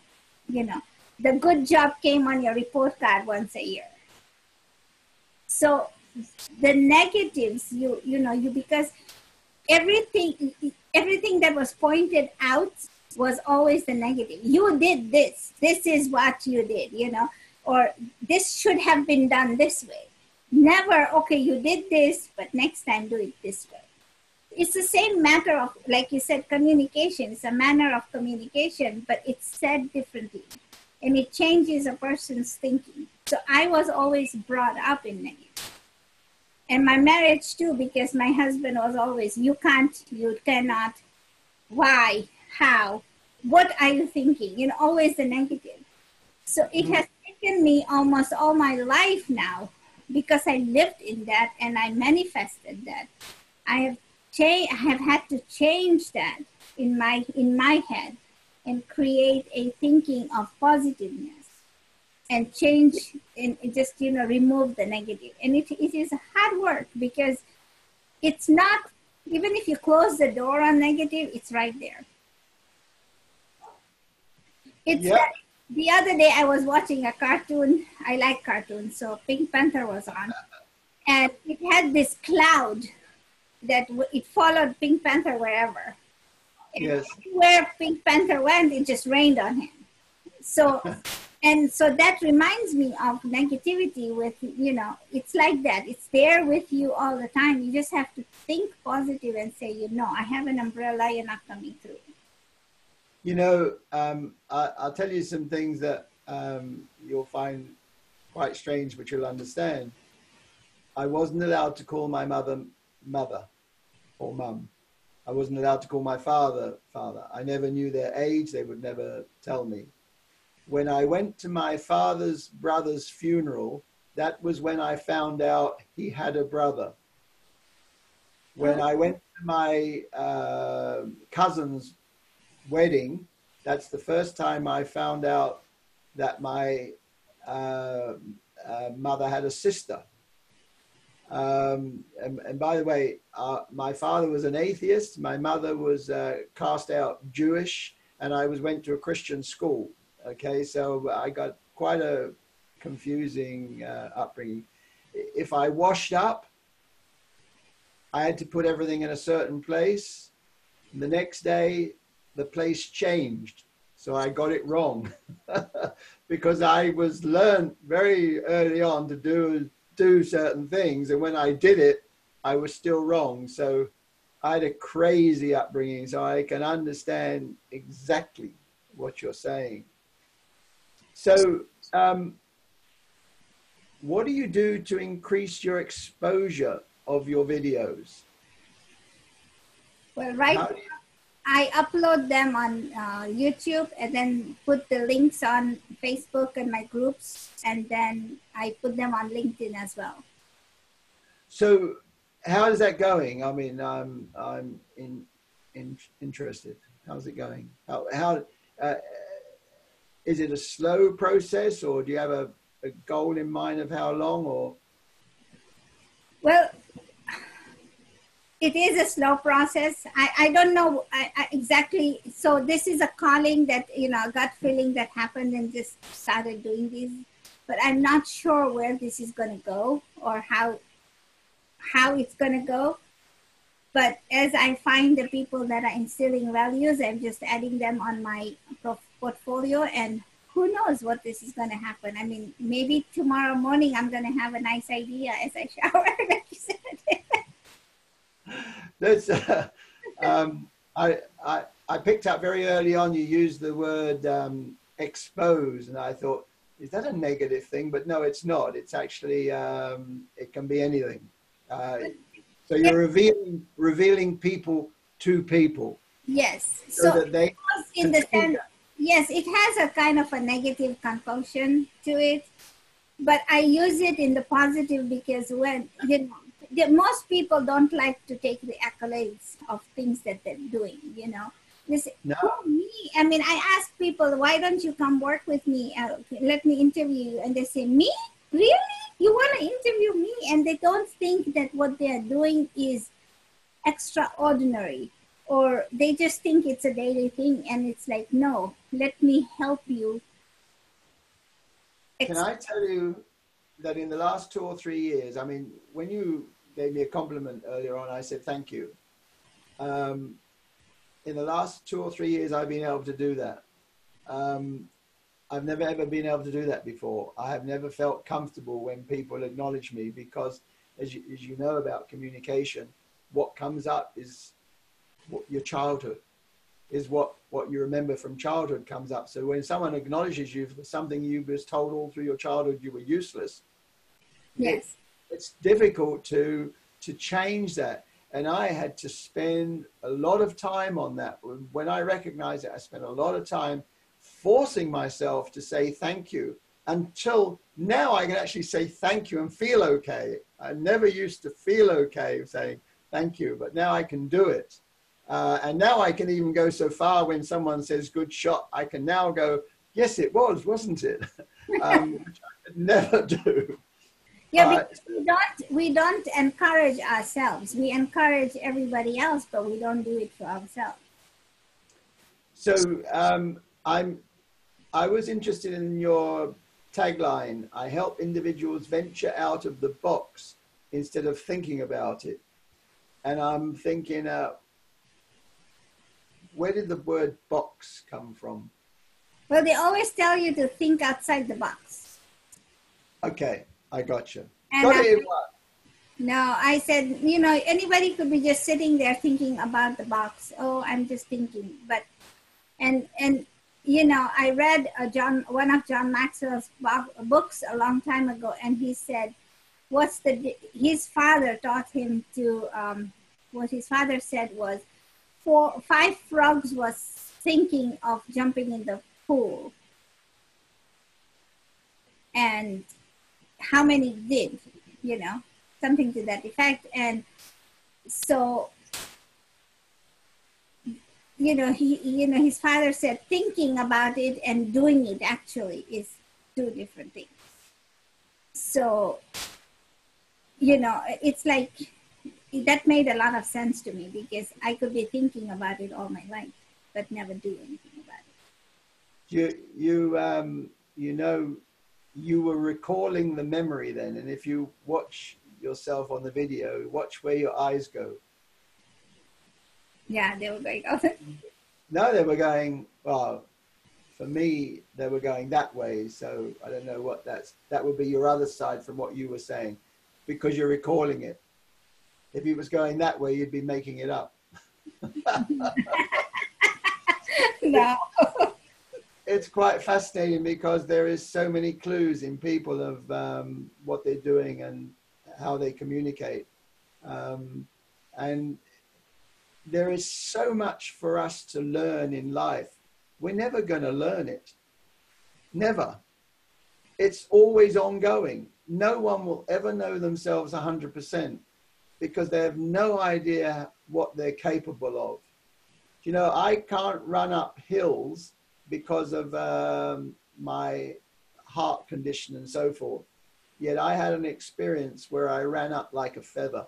You know, the good job came on your report card once a year. So the negatives, because everything that was pointed out was always the negative. You did this. This is what you did, or this should have been done this way. Never, okay, you did this, but next time do it this way. It's the same matter of, like you said, communication. It's a manner of communication, but it's said differently. And it changes a person's thinking. So I was always brought up in negative. And my marriage too, because my husband was always, you can't, you cannot, why, how, what are you thinking? Always the negative. So it has taken me almost all my life now because I lived in that and I manifested that. I have had to change that in my head and create a thinking of positiveness and change and just, remove the negative. And it is hard work because it's not, even if you close the door on negative, it's right there. The other day I was watching a cartoon. I like cartoons. So Pink Panther was on. And it had this cloud that it followed Pink Panther wherever. And yes. Where Pink Panther went, it just rained on him. So, and so that reminds me of negativity with, it's like that. It's there with you all the time. You just have to think positive and say, I have an umbrella, you're not coming through. I'll tell you some things that you'll find quite strange, but you'll understand. I wasn't allowed to call my mother mother or mum. I wasn't allowed to call my father father. I never knew their age. They would never tell me. When I went to my father's brother's funeral, that was when I found out he had a brother. When I went to my cousin's wedding, that's the first time I found out that my mother had a sister. And by the way, my father was an atheist. My mother was cast out Jewish, and I went to a Christian school. Okay, so I got quite a confusing upbringing. If I washed up, I had to put everything in a certain place. And the next day, the place changed. So I got it wrong because I was learned very early on to do certain things. And when I did it, I was still wrong. So I had a crazy upbringing. So I can understand exactly what you're saying. So what do you do to increase your exposure of your videos? Well, right now, I upload them on YouTube and then put the links on Facebook and my groups, and then I put them on LinkedIn as well. So how is that going? I mean, I'm interested. How's it going? How is it a slow process, or do you have a goal in mind of how long? Or well, it is a slow process. I don't know exactly. So this is a calling that, you know, a gut feeling that happened and just started doing this. But I'm not sure where this is going to go or how it's going to go. But as I find the people that are instilling values, I'm just adding them on my portfolio, and who knows what this is going to happen. I mean, maybe tomorrow morning I'm going to have a nice idea as I shower, like you said. That's I picked up very early on you used the word expose, and I thought, is that a negative thing? But no, it's not. It's actually it can be anything. So you're revealing people to people. Yes. So that they in the sense, yes, it has a kind of a negative connotation to it, but I use it in the positive because when most people don't like to take the accolades of things that they're doing, you know. They say, no. Oh, me? I mean, I ask people, why don't you come work with me? Let me interview you. And they say, me? Really? You want to interview me? And they don't think that what they're doing is extraordinary, or they just think it's a daily thing. And it's like, no, let me help you. Can I tell you that in the last 2 or 3 years, I mean, when you gave me a compliment earlier on, I said, thank you. In the last 2 or 3 years, I've been able to do that. I've never ever been able to do that before. I have never felt comfortable when people acknowledge me because, as you know about communication, what comes up is your childhood, is what you remember from childhood comes up. So when someone acknowledges you for something you was told all through your childhood you were useless, yes, it's difficult to change that. And I had to spend a lot of time on that. When I recognized it, I spent a lot of time forcing myself to say thank you, until now I can actually say thank you and feel okay. I never used to feel okay saying thank you, but now I can do it. And now I can even go so far when someone says good shot, I can now go, yes, it was, wasn't it? Which I could never do. Yeah, because we don't encourage ourselves. We encourage everybody else, but we don't do it for ourselves. So I was interested in your tagline, I help individuals venture out of the box instead of thinking about it. And I'm thinking, where did the word box come from? Well, they always tell you to think outside the box. Okay, I got you. And no, I said, you know, anybody could be just sitting there thinking about the box. Oh, I'm just thinking. But, and you know, I read one of John Maxwell's books a long time ago, and he said, his father taught him to, what his father said was, five frogs was thinking of jumping in the pool, and how many did, something to that effect. And so, his father said thinking about it and doing it actually is two different things. So, it's like, that made a lot of sense to me, because I could be thinking about it all my life, but never do anything about it. You were recalling the memory then, and if you watch yourself on the video, watch where your eyes go. Yeah, they were going, oh. No, they were going, well, for me, they were going that way. So I don't know what that would be your other side from what you were saying, because you're recalling it. If he was going that way, you'd be making it up. No. It's quite fascinating, because there is so many clues in people of what they're doing and how they communicate. And there is so much for us to learn in life. We're never going to learn it. Never. It's always ongoing. No one will ever know themselves 100%, because they have no idea what they're capable of. I can't run up hills because of my heart condition and so forth. Yet I had an experience where I ran up like a feather.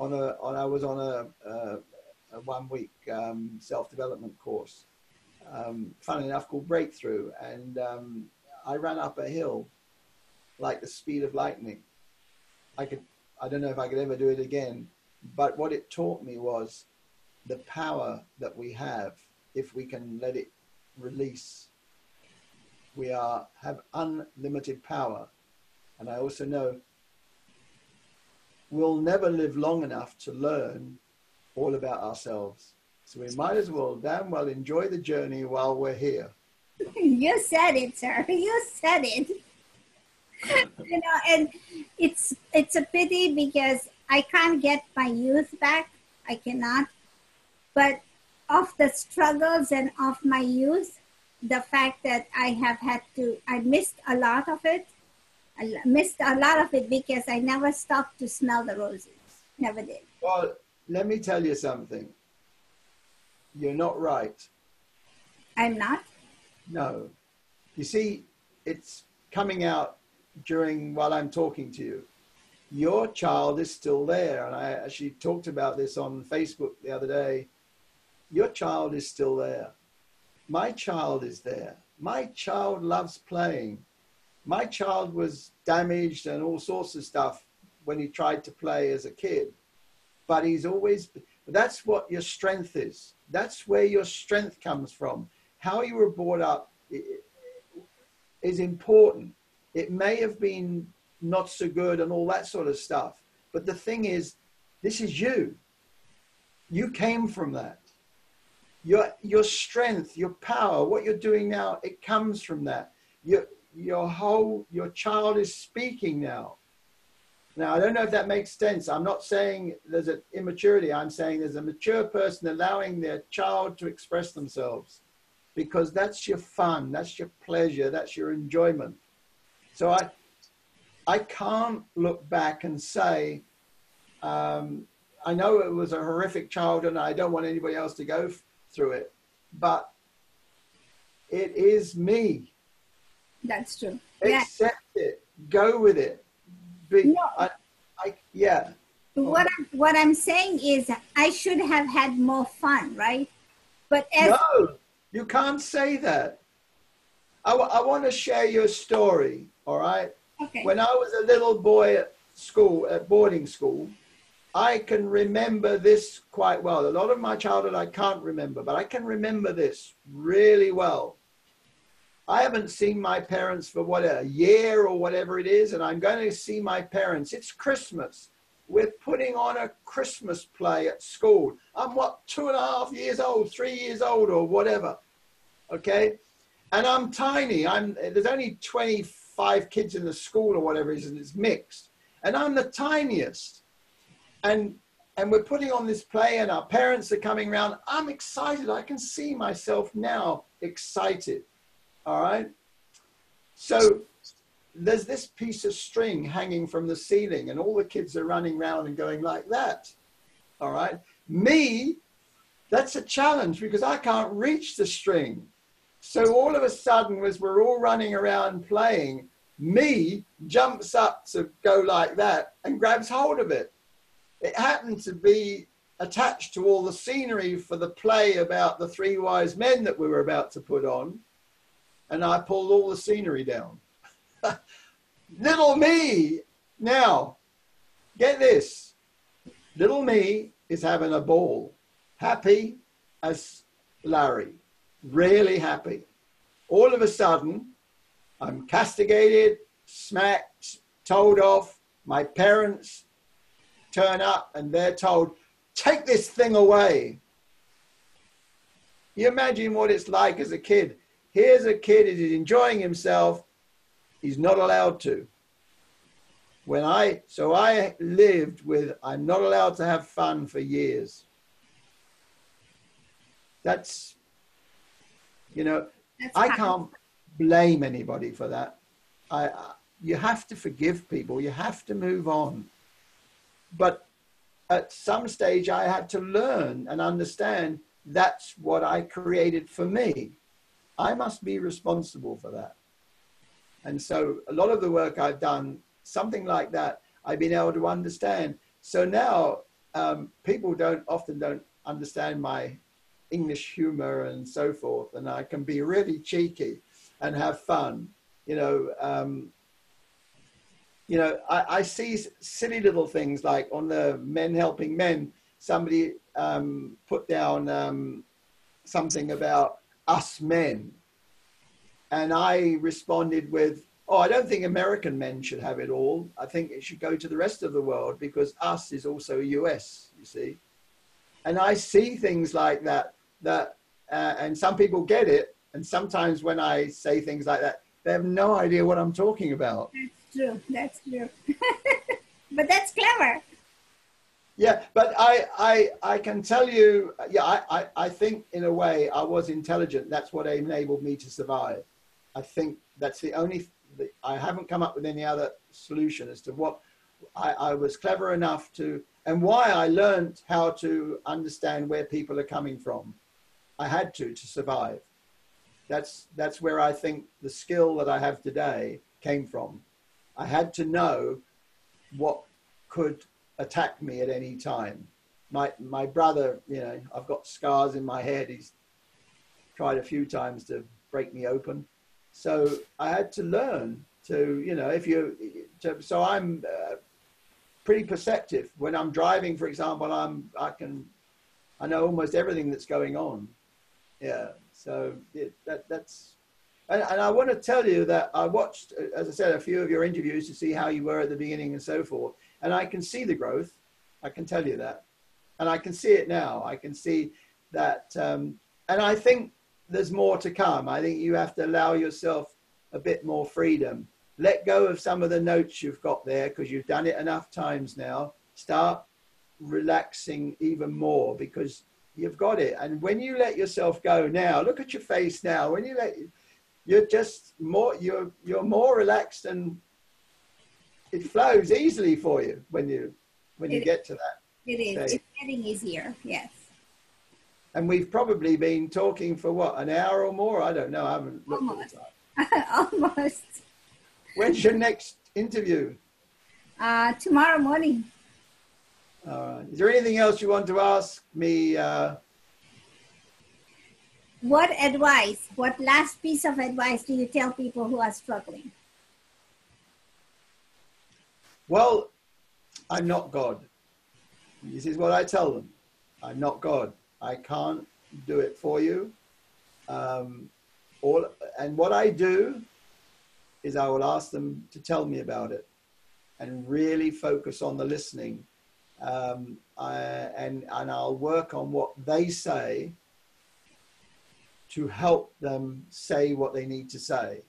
I was on a 1 week self-development course, funnily enough, called Breakthrough. And I ran up a hill like the speed of lightning. I don't know if I could ever do it again, but what it taught me was the power that we have if we can let it release. We have unlimited power. And I also know we'll never live long enough to learn all about ourselves. So we might as well damn well enjoy the journey while we're here. You said it, sir. You said it. And it's a pity, because I can't get my youth back. I cannot. But of the struggles and of my youth, the fact that I missed a lot of it. I missed a lot of it because I never stopped to smell the roses. Never did. Well, let me tell you something. You're not right. I'm not? No. You see, it's coming out while I'm talking to you. Your child is still there. And I actually talked about this on Facebook the other day. Your child is still there. My child is there. My child loves playing. My child was damaged and all sorts of stuff when he tried to play as a kid. But that's what your strength is. That's where your strength comes from. How you were brought up is important. It may have been not so good and all that sort of stuff. But the thing is, this is you. You came from that. Your strength, your power, what you're doing now, it comes from that. Your child is speaking now. Now, I don't know if that makes sense. I'm not saying there's an immaturity. I'm saying there's a mature person allowing their child to express themselves, because that's your fun, that's your pleasure, that's your enjoyment. So I can't look back and say, I know it was a horrific childhood and I don't want anybody else to go through it, but it is me. That's true. Accept it. Go with it. Yeah. What I'm saying is I should have had more fun, right? But no, you can't say that. I want to share your story, all right? Okay. When I was a little boy at boarding school, I can remember this quite well. A lot of my childhood I can't remember, but I can remember this really well. I haven't seen my parents for a year or whatever it is, and I'm going to see my parents. It's Christmas. We're putting on a Christmas play at school. I'm 2.5 years old, 3 years old or whatever, okay? And I'm tiny. There's only 25 kids in the school or whatever it is, and it's mixed. and I'm the tiniest. And we're putting on this play and our parents are coming around. I'm excited. I can see myself now excited. All right. So there's this piece of string hanging from the ceiling and all the kids are running around and going like that. All right. Me, that's a challenge because I can't reach the string. So all of a sudden, as we're all running around playing, me jumps up to go like that and grabs hold of it. It happened to be attached to all the scenery for the play about the three wise men that we were about to put on. And I pulled all the scenery down. Little me. Now, get this. Little me is having a ball. Happy as Larry. Really happy. All of a sudden, I'm castigated, smacked, told off. My parents turn up and they're told, take this thing away. You imagine what it's like as a kid. Here's a kid who's enjoying himself. He's not allowed to. So I lived with, I'm not allowed to have fun for years. That's, you know, I can't blame anybody for that. You have to forgive people. You have to move on. But at some stage, I had to learn and understand that's what I created for me. I must be responsible for that. And so a lot of the work I've done, something like that, I've been able to understand. So now people often don't understand my English humor and so forth. And I can be really cheeky and have fun. I see silly little things like on the Men Helping Men, somebody put down something about us men. And I responded with, oh, I don't think American men should have it all. I think it should go to the rest of the world because us is also US, you see. And I see things like that, and some people get it. And sometimes when I say things like that, they have no idea what I'm talking about. That's true. That's true. But that's clever. Yeah, but I can tell you, I think in a way I was intelligent. That's what enabled me to survive. I think that's the only, I haven't come up with any other solution as to what I was clever enough to, and why I learned how to understand where people are coming from. I had to survive. That's where I think the skill that I have today came from. I had to know what could attack me at any time. My brother, I've got scars in my head. He's tried a few times to break me open. So I had to learn to, so I'm pretty perceptive. When I'm driving, for example, I know almost everything that's going on. Yeah. So that's, and I want to tell you that I watched, as I said, a few of your interviews to see how you were at the beginning and so forth. And I can see the growth. I can tell you that. And I can see it now. I can see that. And I think there's more to come. I think you have to allow yourself a bit more freedom. Let go of some of the notes you've got there because you've done it enough times now. Start relaxing even more because you've got it. And when you let yourself go now, look at your face now. When you you're just more, you're more relaxed and it flows easily for you when you get to that. It is. Stage. It's getting easier. Yes. And we've probably been talking for what, an hour or more? I don't know. I haven't looked at the time. Almost. When's your next interview? Tomorrow morning. All right. Is there anything else you want to ask me? What last piece of advice do you tell people who are struggling? Well, I'm not God. This is what I tell them. I'm not God. I can't do it for you. And what I do is I will ask them to tell me about it and really focus on the listening. And I'll work on what they say to help them say what they need to say.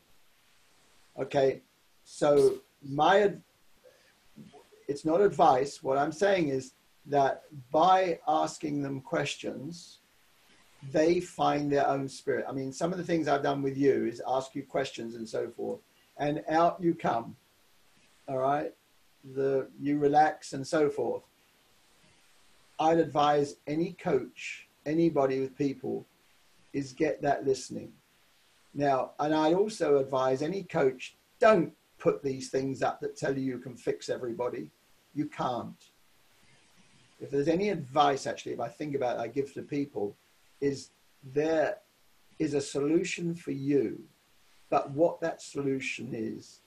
Okay, so it's not advice. What I'm saying is that by asking them questions, they find their own spirit. I mean, some of the things I've done with you is ask you questions and so forth, and out you come. All right, you relax and so forth. I'd advise any coach, anybody with people, is get that listening. Now, and I'd also advise any coach, don't put these things up that tell you can fix everybody. You can't. If there's any advice, actually, if I think about it, I give to people, is there is a solution for you, but what that solution is,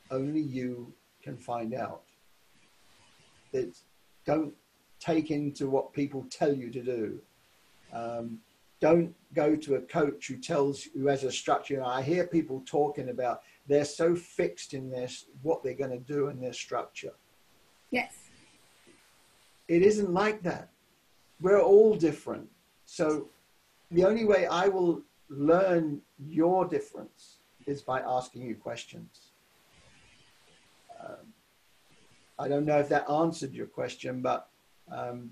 only you can find out. Don't take into what people tell you to do. Don't go to a coach who has a structure. You know, I hear people talking about they're so fixed in what they're going to do in their structure. Yes. It isn't like that. We're all different. So the only way I will learn your difference is by asking you questions. I don't know if that answered your question, but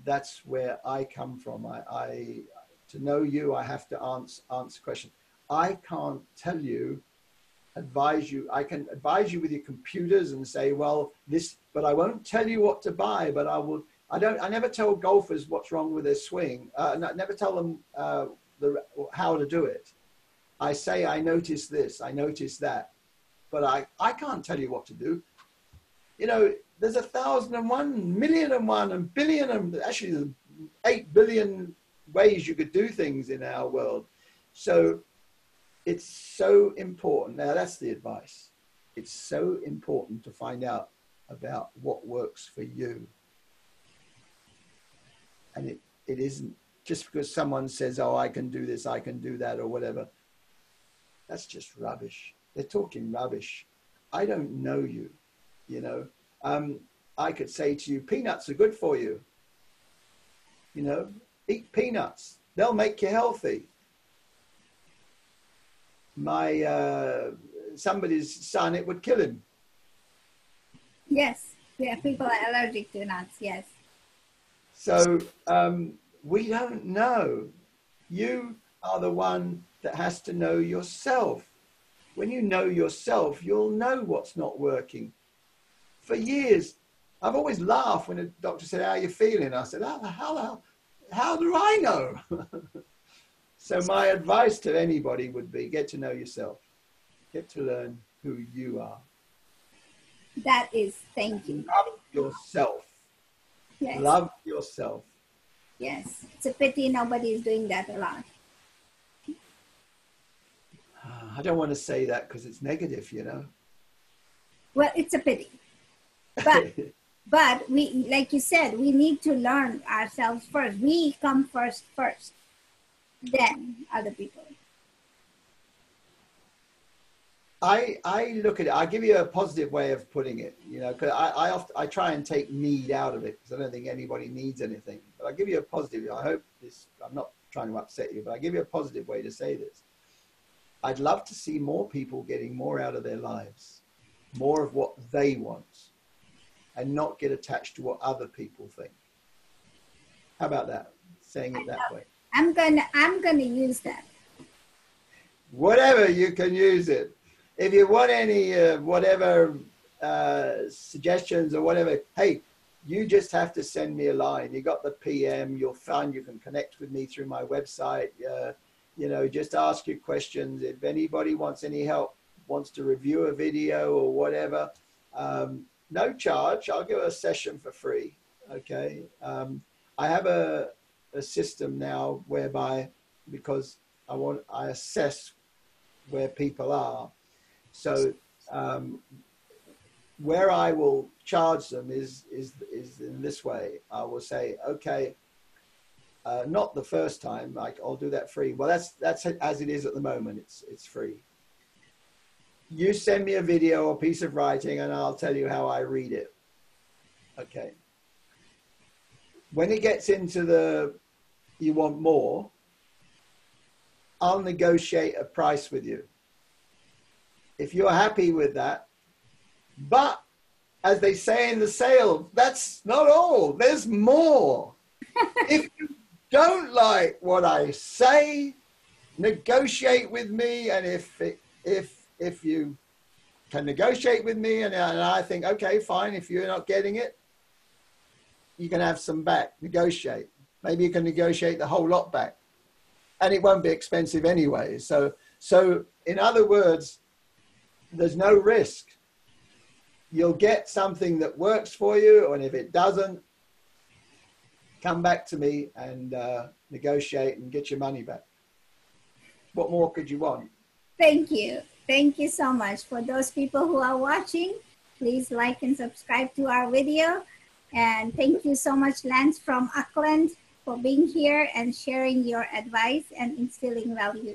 that's where I come from. To know you, I have to answer questions. I can't tell you, advise you. I can advise you with your computers and say, well, this, but I won't tell you what to buy, but I will. I never tell golfers what's wrong with their swing. Never tell them how to do it. I say, I noticed this, I noticed that, but I can't tell you what to do. You know, there's 1,001, million-and-one, and billion, and actually there's 8 billion ways you could do things in our world. So it's so important. Now that's the advice. It's so important to find out about what works for you. And it isn't just because someone says, oh, I can do this, I can do that, or whatever. That's just rubbish. They're talking rubbish. I don't know you, you know. I could say to you, peanuts are good for you. You know, eat peanuts. They'll make you healthy. Somebody's son, it would kill him. Yes. Yeah, people are allergic to nuts, yes. So we don't know. You are the one that has to know yourself. When you know yourself, you'll know what's not working. For years, I've always laughed when a doctor said, how are you feeling? I said, how do I know? So my advice to anybody would be, get to know yourself. Get to learn who you are. That is, thank you. Love yourself. Yes. Love yourself. Yes. It's a pity nobody is doing that a lot. I don't want to say that because it's negative, you know. Well, it's a pity. But we, like you said, we need to learn ourselves first. We come first, then other people. I look at it, I'll give you a positive way of putting it, you know, because I try and take need out of it because I don't think anybody needs anything. But I'll give you a positive. I hope this, I'm not trying to upset you, but I'll give you a positive way to say this. I'd love to see more people getting more out of their lives, more of what they want, and not get attached to what other people think. How about that? Saying it that way. I'm gonna use that. Whatever, you can use it. If you want any whatever suggestions or whatever, hey, you just have to send me a line. You got the PM. You'll find you can connect with me through my website. You know, just ask your questions. If anybody wants any help, wants to review a video or whatever, no charge. I'll give a session for free. Okay. I have a system now whereby, because I assess where people are. So where I will charge them is in this way. I will say, okay, not the first time, I'll do that free. Well, that's as it is at the moment. It's free. You send me a video or piece of writing and I'll tell you how I read it. Okay. When it gets into you want more, I'll negotiate a price with you. If you're happy with that, but as they say in the sales, that's not all. There's more. If you don't like what I say, negotiate with me. And if you can negotiate with me and I think, okay, fine, if you're not getting it, you can have some back, negotiate. Maybe you can negotiate the whole lot back. And it won't be expensive anyway. So in other words, there's no risk. You'll get something that works for you, and if it doesn't, come back to me and negotiate and get your money back. What more could you want? Thank you. Thank you so much. For those people who are watching, please like and subscribe to our video. And thank you so much, Lance from Auckland, for being here and sharing your advice and instilling value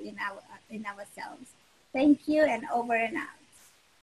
in ourselves. Thank you, and over and out.